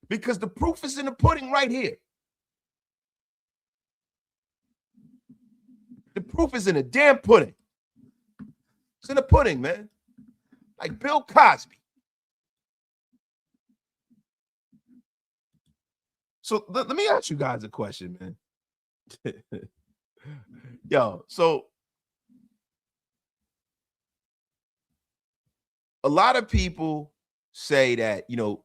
Because the proof is in the pudding right here. The proof is in the damn pudding. It's in the pudding, man. Like Bill Cosby. So let me ask you guys a question, man. Yo, so a lot of people say that, that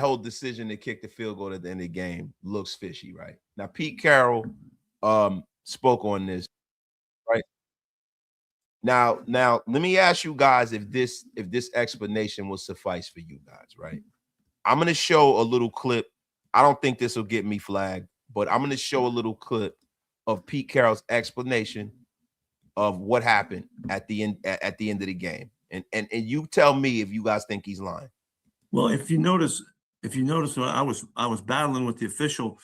whole decision to kick the field goal at the end of the game looks fishy, right? Now, Pete Carroll spoke on this, right? Now, let me ask you guys if this explanation will suffice for you guys, right? I'm going to show a little clip. I don't think this will get me flagged, but I'm going to show a little clip of Pete Carroll's explanation of what happened at the end of the game. And you tell me if you guys think he's lying. Well, if you notice, I was battling with the official,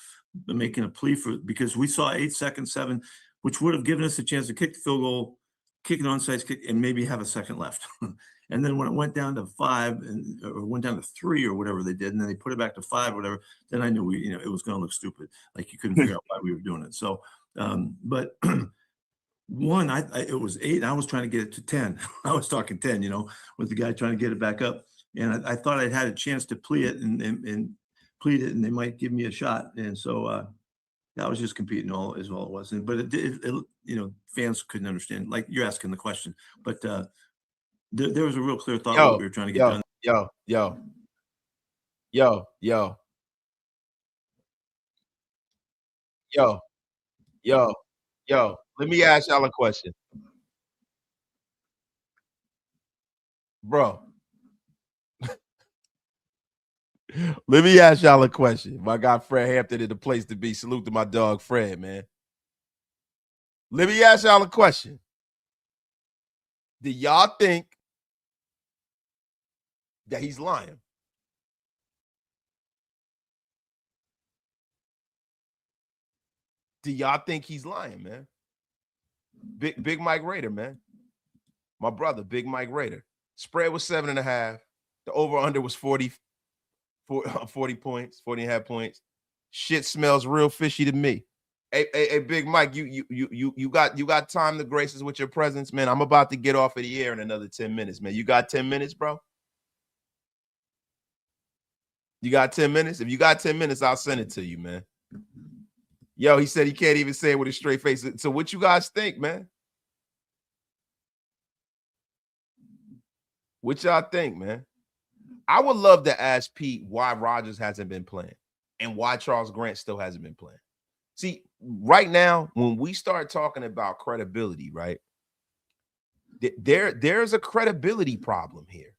making a plea because we saw 8 seconds, 7, which would have given us a chance to kick the field goal, kick an onside kick, and maybe have a second left. And then when it went down to 5 or went down to 3 or whatever they did, and then they put it back to 5 or whatever, then I knew it was going to look stupid. Like you couldn't figure out why we were doing it. So, but one, it was 8. I was trying to get it to 10. I was talking 10, with the guy trying to get it back up. And I thought I'd had a chance to plead it and plead it, and they might give me a shot. And so I was just competing all it was. But fans couldn't understand. Like you're asking the question, but there was a real clear thought what we were trying to get done. Yo. Let me ask y'all a question, bro. Let me ask y'all a question. My guy Fred Hampton is the place to be. Salute to my dog Fred, man. Let me ask y'all a question. Do y'all think that he's lying? Do y'all think he's lying, man? Big Mike Raider, man. My brother, Big Mike Raider. Spread was 7.5. The over-under was 40 points, 40.5 points. Shit smells real fishy to me. Hey, Big Mike, you got time to grace us with your presence, man. I'm about to get off of the air in another 10 minutes, man. You got 10 minutes, bro? You got 10 minutes? If you got 10 minutes, I'll send it to you, man. Yo, he said he can't even say it with a straight face. So what you guys think, man? What y'all think, man? I would love to ask Pete why Rodgers hasn't been playing and why Charles Grant still hasn't been playing. See, right now, when we start talking about credibility, right, there's a credibility problem here.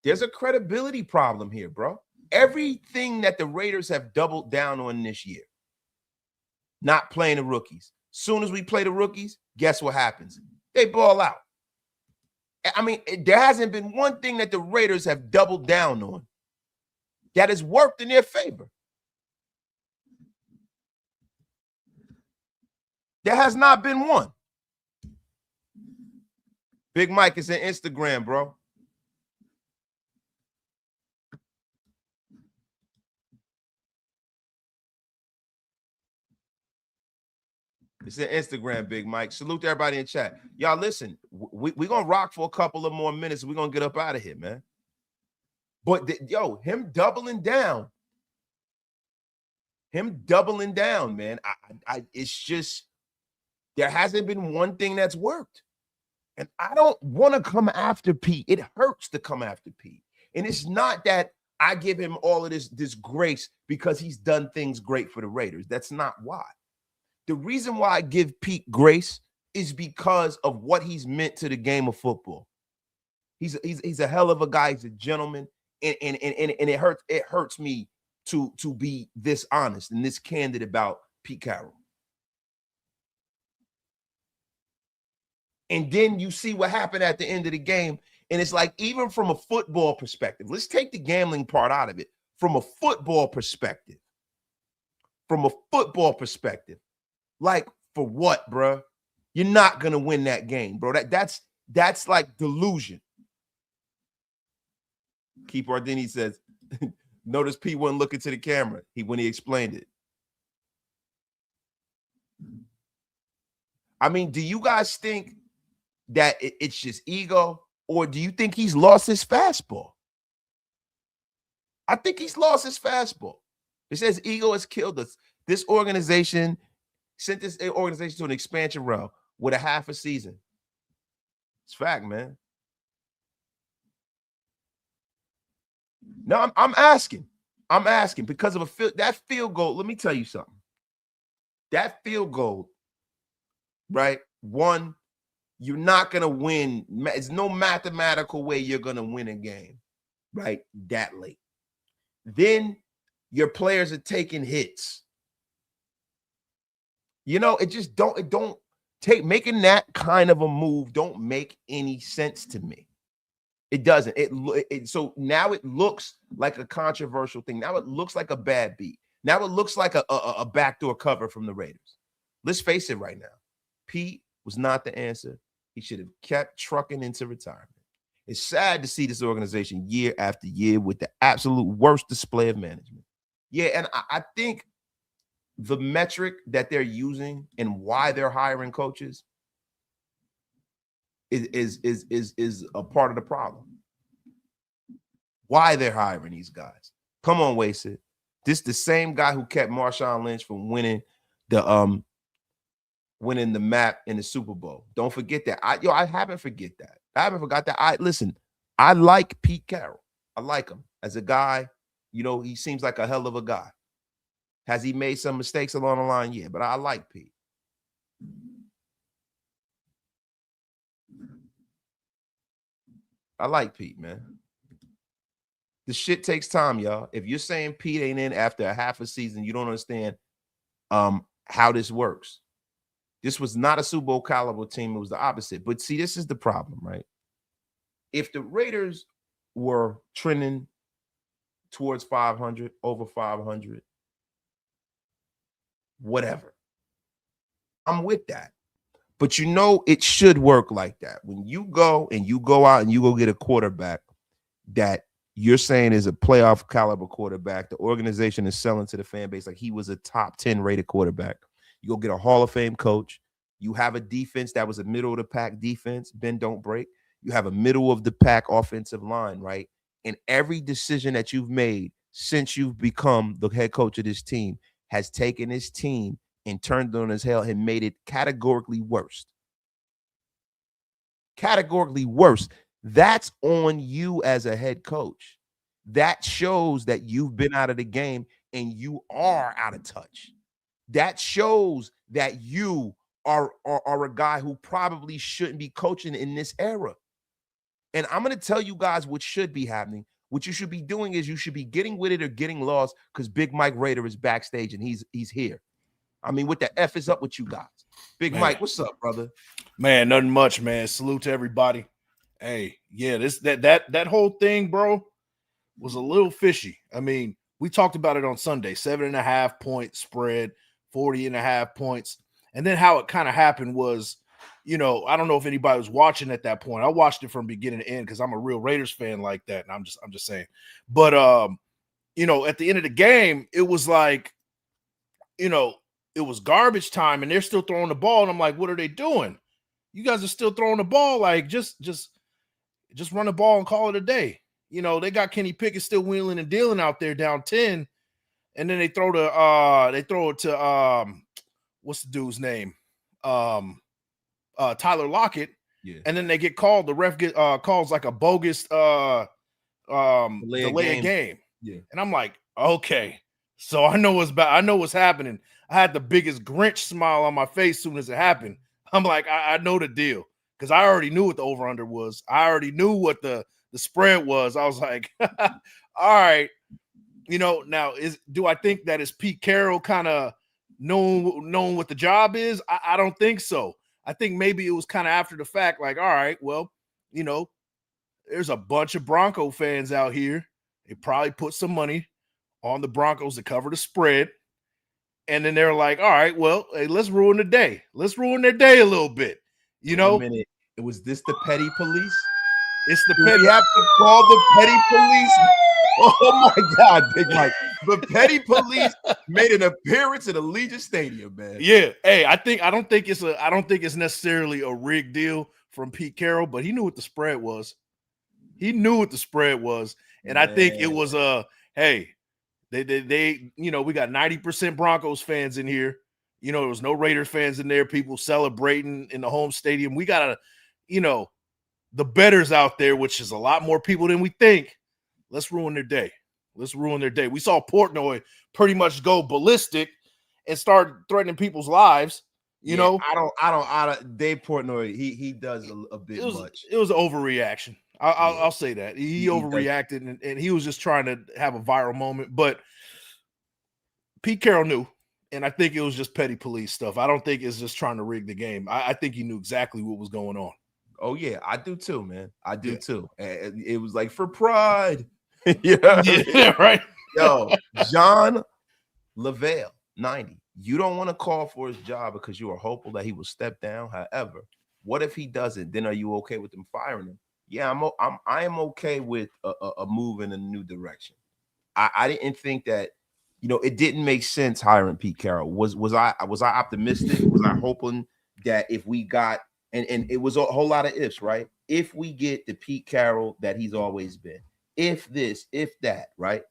There's a credibility problem here, bro. Everything that the Raiders have doubled down on this year, not playing the rookies. Soon as we play the rookies, guess what happens? They ball out. I mean, there hasn't been one thing that the Raiders have doubled down on that has worked in their favor. There has not been one. Big Mike is in Instagram, bro. It's in Instagram, Big Mike. Salute to everybody in chat. Y'all, listen, we're going to rock for a couple of more minutes. We're going to get up out of here, man. But, him doubling down, man, it's just, there hasn't been one thing that's worked. And I don't want to come after Pete. It hurts to come after Pete. And it's not that I give him all of this grace because he's done things great for the Raiders. That's not why. The reason why I give Pete grace is because of what he's meant to the game of football. He's a hell of a guy. He's a gentleman. And it hurts me to be this honest and this candid about Pete Carroll. And then you see what happened at the end of the game. And it's like, even from a football perspective, let's take the gambling part out of it. From a football perspective, like, for what, bro? You're not going to win that game, bro. That's like delusion. Keith Ardini says, notice Pete wasn't looking to the camera when he explained it. I mean, do you guys think that it's just ego, or do you think he's lost his fastball? I think he's lost his fastball. It says ego has killed us. This organization sent this organization to an expansion round with a half a season. It's fact, man. No, I'm asking because of that field goal. Let me tell you something. That field goal, right? One, you're not going to win. There's no mathematical way you're going to win a game, right? That late. Then your players are taking hits. Making that kind of a move don't make any sense to me. It doesn't. So now it looks like a controversial thing. Now it looks like a bad beat. Now it looks like a backdoor cover from the Raiders. Let's face it right now. Pete was not the answer. He should have kept trucking into retirement. It's sad to see this organization year after year with the absolute worst display of management. Yeah, and I think the metric that they're using and why they're hiring coaches is a part of the problem. Why they're hiring these guys. Come on, Wasted. This is the same guy who kept Marshawn Lynch from winning the map in the Super Bowl. Don't forget that. I haven't forget that. I haven't forgot that. I like Pete Carroll. I like him as a guy. He seems like a hell of a guy. Has he made some mistakes along the line? Yeah, but I like Pete. I like Pete, man. The shit takes time, y'all. If you're saying Pete ain't in after a half a season, you don't understand how this works. This was not a Super Bowl caliber team. It was the opposite. But see, this is the problem, right? If the Raiders were trending towards 500, over 500, whatever, I'm with that. But it should work like that. When you go out and you go get a quarterback that you're saying is a playoff caliber quarterback. The organization is selling to the fan base like he was a top 10 rated quarterback. You go get a Hall of Fame coach. You have a defense that was a middle of the pack defense, bend don't break. You have a middle of the pack offensive line, right? And every decision that you've made since you've become the head coach of this team has taken this team and turned on his hell and made it categorically worse. Categorically worse. That's on you as a head coach. That shows that you've been out of the game and you are out of touch. That shows that you are a guy who probably shouldn't be coaching in this era. And I'm going to tell you guys what should be happening. What you should be doing is you should be getting with it or getting lost because Big Mike Raider is backstage and he's here. I mean, what the F is up with you guys? Big Mike, what's up, brother? Man, nothing much, man. Salute to everybody. Hey, yeah, that whole thing, bro, was a little fishy. I mean, we talked about it on Sunday, 7.5 point spread, 40.5 points. And then how it kind of happened was, I don't know if anybody was watching at that point. I watched it from beginning to end because I'm a real Raiders fan like that. And I'm just saying. But at the end of the game, it was like, it was garbage time and they're still throwing the ball. And I'm like, what are they doing? You guys are still throwing the ball. Like, just run the ball and call it a day. They got Kenny Pickett still wheeling and dealing out there down 10. And then they throw it to what's the dude's name? Tyler Lockett. Yeah. And then they get called. The ref calls like a bogus delay a game. Yeah. And I'm like, okay. So I know what's happening. I had the biggest Grinch smile on my face as soon as it happened. I'm like, I know the deal because I already knew what the over-under was. I already knew what the spread was. I was like, all right. Now do I think that is Pete Carroll kind of knowing what the job is? I don't think so. I think maybe it was kind of after the fact, like, all right, well, there's a bunch of Bronco fans out here. They probably put some money on the Broncos to cover the spread. And then they're like, all right, well, hey, let's ruin the day. Let's ruin their day a little bit. Wait a minute. Was this the petty police? It's the petty. We have to call the petty police. Oh my God, Big Mike. The petty police made an appearance at Allegiant Stadium, man. Yeah. Hey, I don't think it's necessarily a rigged deal from Pete Carroll, but he knew what the spread was. He knew what the spread was. And man. I think it was hey, they we got 90% Broncos fans in here. There was no Raiders fans in there, people celebrating in the home stadium. We got the bettors out there, which is a lot more people than we think. Let's ruin their day. Let's ruin their day. We saw Portnoy pretty much go ballistic and start threatening people's lives. I don't. Dave Portnoy, he does a bit much. It was an overreaction. I'll say that he overreacted and he was just trying to have a viral moment. But Pete Carroll knew, and I think it was just petty police stuff. I don't think it's just trying to rig the game. I think he knew exactly what was going on. Oh yeah, I do too, man. I do too. And it was like for pride. Yeah, right. Yo, John Lavelle, 90. You don't want to call for his job because you are hopeful that he will step down. However, what if he doesn't? Then are you okay with them firing him? Yeah, I am okay with a move in a new direction. I didn't think that, it didn't make sense hiring Pete Carroll. Was I optimistic? Was I hoping that if we got and it was a whole lot of ifs, right? If we get the Pete Carroll that he's always been, if this, if that, right?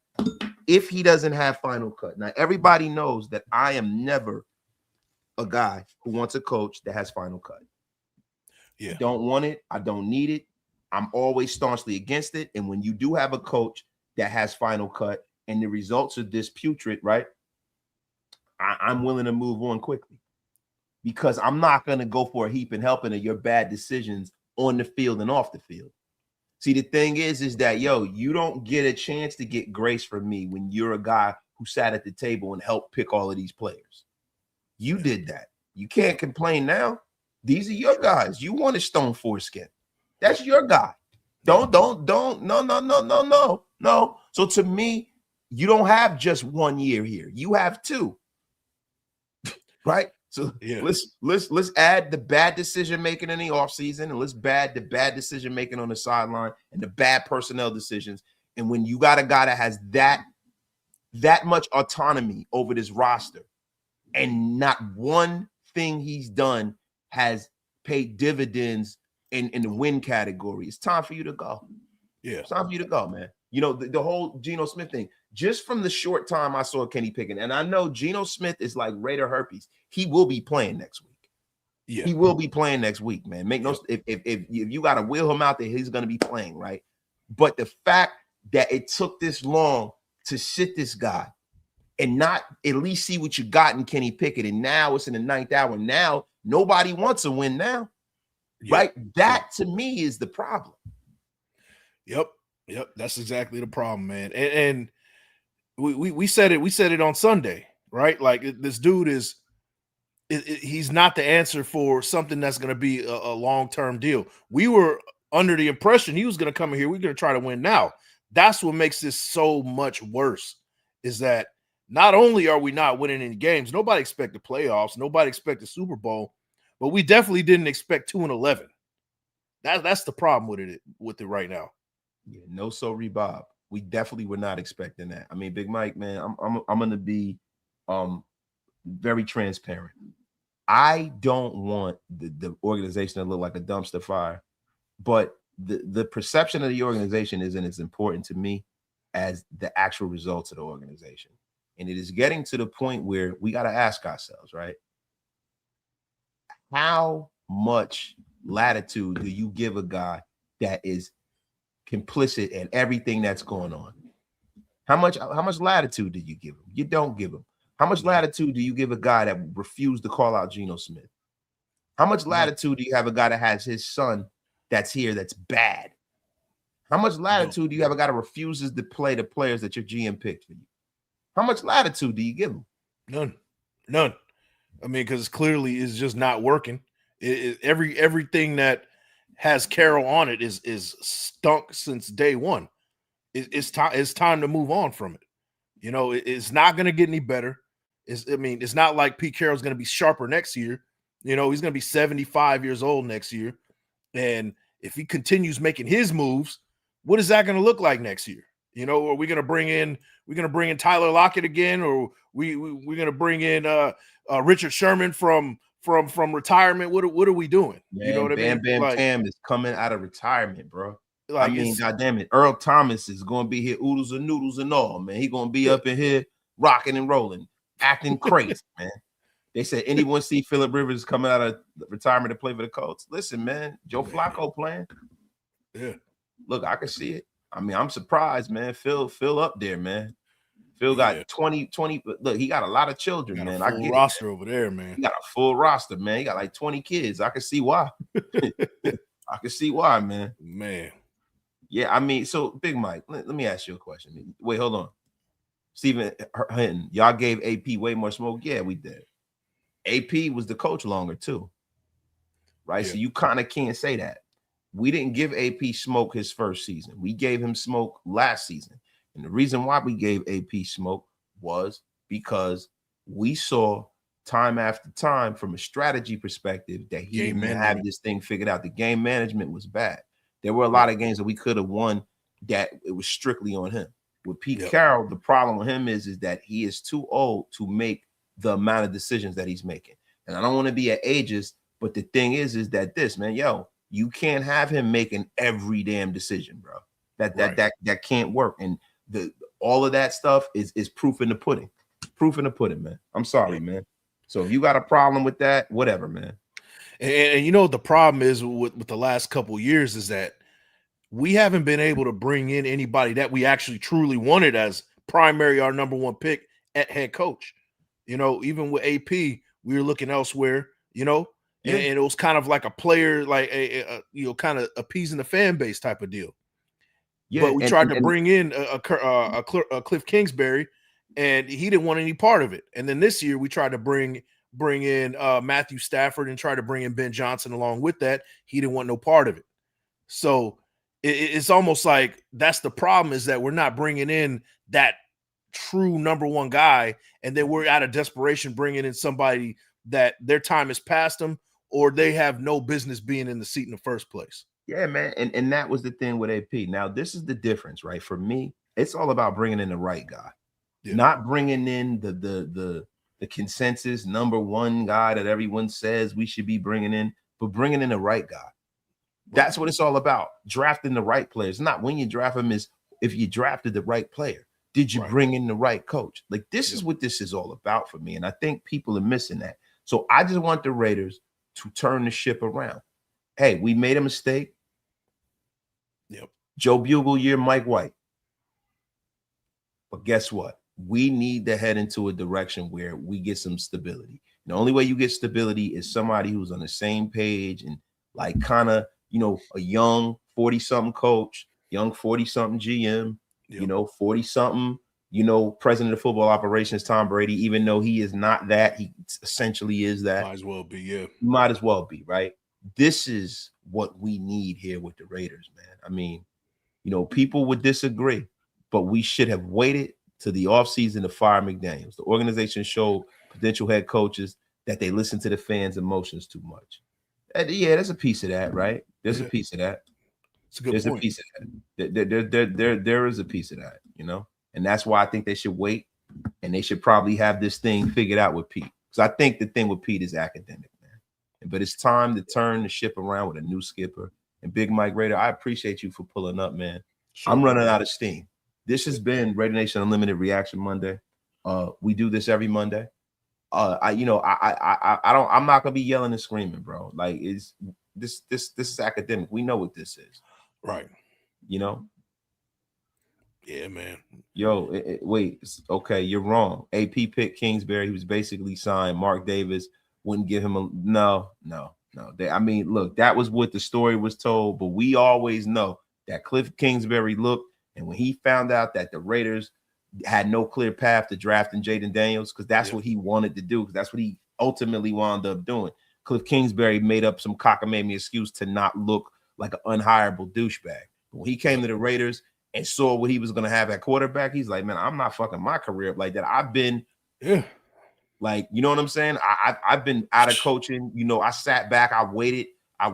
If he doesn't have final cut. Now, everybody knows that I am never a guy who wants a coach that has final cut. Yeah. I don't want it. I don't need it. I'm always staunchly against it. And when you do have a coach that has final cut and the results are this putrid, right? I'm willing to move on quickly because I'm not going to go for a heap and helping of your bad decisions on the field and off the field. See, the thing is that, you don't get a chance to get grace from me when you're a guy who sat at the table and helped pick all of these players. You did that. You can't complain now. These are your guys. You want a stone foreskin. That's your guy. No. So to me, you don't have just 1 year here. You have 2. Right? So let's add the bad decision making in the offseason and let's add the bad decision making on the sideline and the bad personnel decisions. And when you got a guy that has that much autonomy over this roster, and not one thing he's done has paid dividends in the win category, it's time for you to go. Yeah. It's time for you to go, man. You know, the whole Geno Smith thing, just from the short time I saw Kenny Pickett, and I know Geno Smith is like Raider herpes. He will be playing next week. Yeah. He will be playing next week, man. Make no if you got to wheel him out there, he's going to be playing, right? But the fact that it took this long to sit this guy and not at least see what you got in Kenny Pickett, and now it's in the 9th hour. Now nobody wants a win now, right? That to me is the problem. Yep. That's exactly the problem, man. And we said it on Sunday, right? Like this dude is. He's not the answer for something that's going to be a long-term deal. We were under the impression he was going to come in here. We're going to try to win now. That's what makes this so much worse, is that not only are we not winning any games, nobody expected playoffs, nobody expected Super Bowl, but we definitely didn't expect 2-11. That's the problem with it right now. Yeah, no, sorry, Bob. We definitely were not expecting that. I mean, Big Mike, man, I'm going to be very transparent. I don't want the organization to look like a dumpster fire, but the perception of the organization isn't as important to me as the actual results of the organization. And it is getting to the point where we got to ask ourselves, right? How much latitude do you give a guy that is complicit in everything that's going on? How much latitude do you give him? You don't give him. How much latitude do you give a guy that refused to call out Geno Smith? How much latitude do you have a guy that has his son that's here that's bad? How much latitude do you have a guy that refuses to play the players that your GM picked for you? How much latitude do you give him? None. I mean, because clearly it's just not working. Everything that has Carroll on it is stunk since day one. It's time to move on from it. You know, it's not going to get any better. It's not like Pete Carroll's going to be sharper next year. You know, he's going to be 75 years old next year. And if he continues making his moves, what is that going to look like next year? You know, are we going to bring in Tyler Lockett again, or we're going to bring in Richard Sherman from retirement? What are we doing? Man, you know what I mean? Bam Tam is coming out of retirement, bro. Like, I mean, goddamn it, Earl Thomas is going to be here, oodles and noodles and all, man. He's going to be up in here rocking and rolling, acting crazy, man. They said, anyone see Phillip Rivers coming out of retirement to play for the Colts? Listen, man, Joe Flacco playing. Yeah. Look, I can see it. I mean, I'm surprised, man. Phil up there, man. Phil got 20. Look, he got a lot of children, man. I get roster over there, man. He got a full roster, man. He got like 20 kids. I can see why. I can see why, man. Man. Yeah, I mean, so Big Mike, let me ask you a question. Wait, hold on. Stephen Hinton, y'all gave AP way more smoke. Yeah, we did. AP was the coach longer too, right? Yeah. So you kind of can't say that. We didn't give AP smoke his first season. We gave him smoke last season. And the reason why we gave AP smoke was because we saw time after time from a strategy perspective that he didn't have this thing figured out. The game management was bad. There were a lot of games that we could have won that it was strictly on him. With Pete Carroll, the problem with him is that he is too old to make the amount of decisions that he's making. And I don't want to be an ageist, but the thing is that this, man, you can't have him making every damn decision, bro. That can't work. And all of that stuff is proof in the pudding. Proof in the pudding, man. I'm sorry, man. So if you got a problem with that, whatever, man. And you know what the problem is with the last couple of years is that we haven't been able to bring in anybody that we actually truly wanted as primary, our number one pick at head coach. You know, even with AP, we were looking elsewhere, you know, and it was kind of like a player, like a kind of appeasing the fan base type of deal. Yeah, but we tried to bring in a Cliff Kingsbury, and he didn't want any part of it. And then this year we tried to bring in Matthew Stafford and try to bring in Ben Johnson along with that. He didn't want no part of it. So it's almost like that's the problem, is that we're not bringing in that true number one guy, and then we're out of desperation bringing in somebody that their time has passed them, or they have no business being in the seat in the first place. Yeah, man. And that was the thing with AP. Now, this is the difference, right? For me, it's all about bringing in the right guy, Yeah. not bringing in the consensus number one guy that everyone says we should be bringing in, but bringing in the right guy. That's what it's all about. Drafting the right players. Not when you draft them, is if you drafted the right player. Did you bring in the right coach? Like, this is what this is all about for me. And I think people are missing that. So I just want the Raiders to turn the ship around. Hey, we made a mistake. Yep. Joe Bugle year, Mike White. But guess what? We need to head into a direction where we get some stability. The only way you get stability is somebody who's on the same page and like kind of, a young 40-something coach, young 40-something GM, 40-something, president of football operations, Tom Brady, even though he is not that, he essentially is that. Might as well be, yeah. Might as well be, right? This is what we need here with the Raiders, man. I mean, people would disagree, but we should have waited to the offseason to fire McDaniels. The organization showed potential head coaches that they listen to the fans' emotions too much. And yeah, there's a piece of that, right? There's a piece of that. It's a good There's point. a piece of that. There is a piece of that, and that's why I think they should wait, and they should probably have this thing figured out with Pete. Because I think the thing with Pete is academic, man. But it's time to turn the ship around with a new skipper. And Big Mike Raider, I appreciate you for pulling up, man. Sure. I'm running out of steam. This has been Raider Nation Unlimited Reaction Monday. We do this every Monday. I'm not gonna be yelling and screaming, bro. Like, this is academic. We know what this is, right? Yeah, man. Yo, wait. Okay, you're wrong. AP picked Kingsbury. He was basically signed. Mark Davis wouldn't give him a no. Look, that was what the story was told, but we always know that Cliff Kingsbury looked, and when he found out that the Raiders had no clear path to drafting Jaden Daniels, because that's what he wanted to do, because that's what he ultimately wound up doing. Cliff Kingsbury made up some cockamamie excuse to not look like an unhireable douchebag. But when he came to the Raiders and saw what he was going to have at quarterback, he's like, man, I'm not fucking my career up like that. I've been, like, you know what I'm saying? I've been out of coaching. I sat back. I waited. I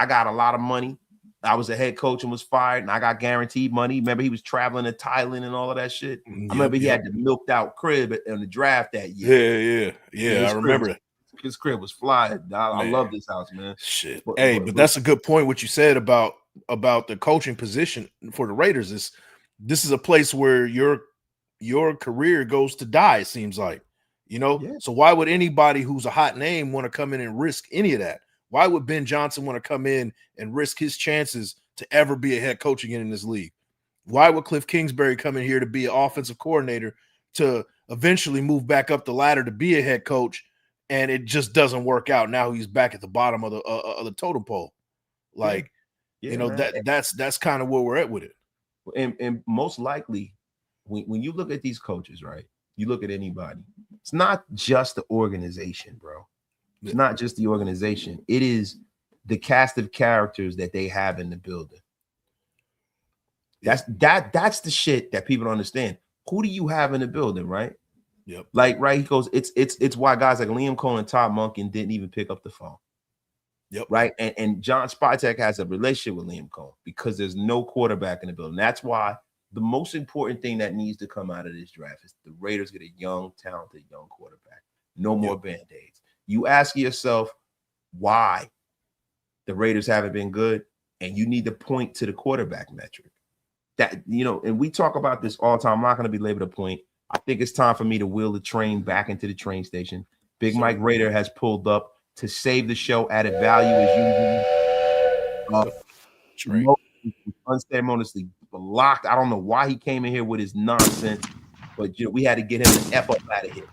got a lot of money. I was a head coach and was fired, and I got guaranteed money. Remember, he was traveling to Thailand and all of that shit. I remember he had the milked out crib in the draft that year. Yeah. I remember it. His crib was fly. I love this house, man. Shit. But that's a good point. What you said about the coaching position for the Raiders is this is a place where your career goes to die. It seems like, So why would anybody who's a hot name want to come in and risk any of that? Why would Ben Johnson want to come in and risk his chances to ever be a head coach again in this league? Why would Cliff Kingsbury come in here to be an offensive coordinator to eventually move back up the ladder to be a head coach, and it just doesn't work out? Now he's back at the bottom of the totem pole. Like, that's kind of where we're at with it. And most likely, when you look at these coaches, right? You look at anybody. It's not just the organization, bro. It's not just the organization. It is the cast of characters that they have in the building. That's the shit that people don't understand. Who do you have in the building, right? Yep. Like, right, he goes, it's why guys like Liam Cohen and Todd Monken didn't even pick up the phone. Yep. Right. And John Spytek has a relationship with Liam Cohen because there's no quarterback in the building. That's why the most important thing that needs to come out of this draft is the Raiders get a young, talented young quarterback. No more Band-Aids. You ask yourself why the Raiders haven't been good, and you need to point to the quarterback metric. That, and we talk about this all the time. I'm not going to belabor the point. I think it's time for me to wheel the train back into the train station. Big Mike Raider has pulled up to save the show, added value as usual. Unceremoniously blocked. I don't know why he came in here with his nonsense, but we had to get him the F up out of here.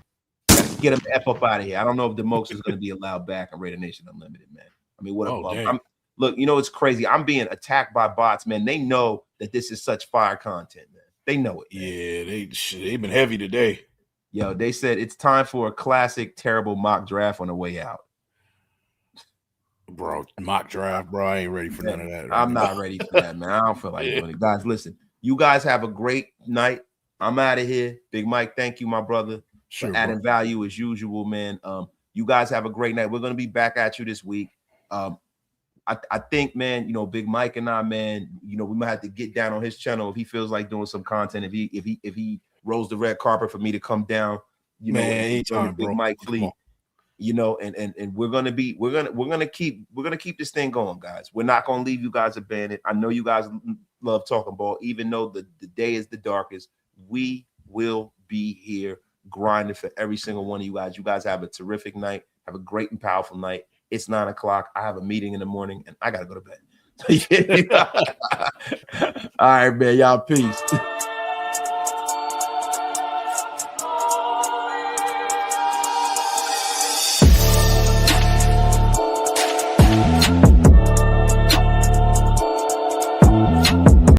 Get him the F up out of here. I don't know if DeMox is going to be allowed back on Raider Nation Unlimited, man. I mean, what look, it's crazy. I'm being attacked by bots, man. They know that this is such fire content, man. They know it, man. Yeah, they've been heavy today. Yo, they said it's time for a classic, terrible mock draft on the way out. Bro, mock draft, bro. I ain't ready for none of that. I'm not ready for that, man. I don't feel like doing it. Guys, listen. You guys have a great night. I'm out of here. Big Mike, thank you, my brother. Sure, for adding value as usual, man. You guys have a great night. We're going to be back at you this week. I think, man, you know, Big Mike and I, man, you know, we might have to get down on his channel if he feels like doing some content. If he rolls the red carpet for me to come down, you know, Man, and anytime, Big bro. Mike Come fleet. on. You know, and we're gonna keep this thing going, guys. We're not gonna leave you guys abandoned. I know you guys love talking ball, even though the day is the darkest. We will be here grinding for every single one of you guys. You guys have a terrific night. Have a great and powerful night. It's 9 o'clock. I have a meeting in the morning, and I gotta go to bed. All right, man. Y'all peace.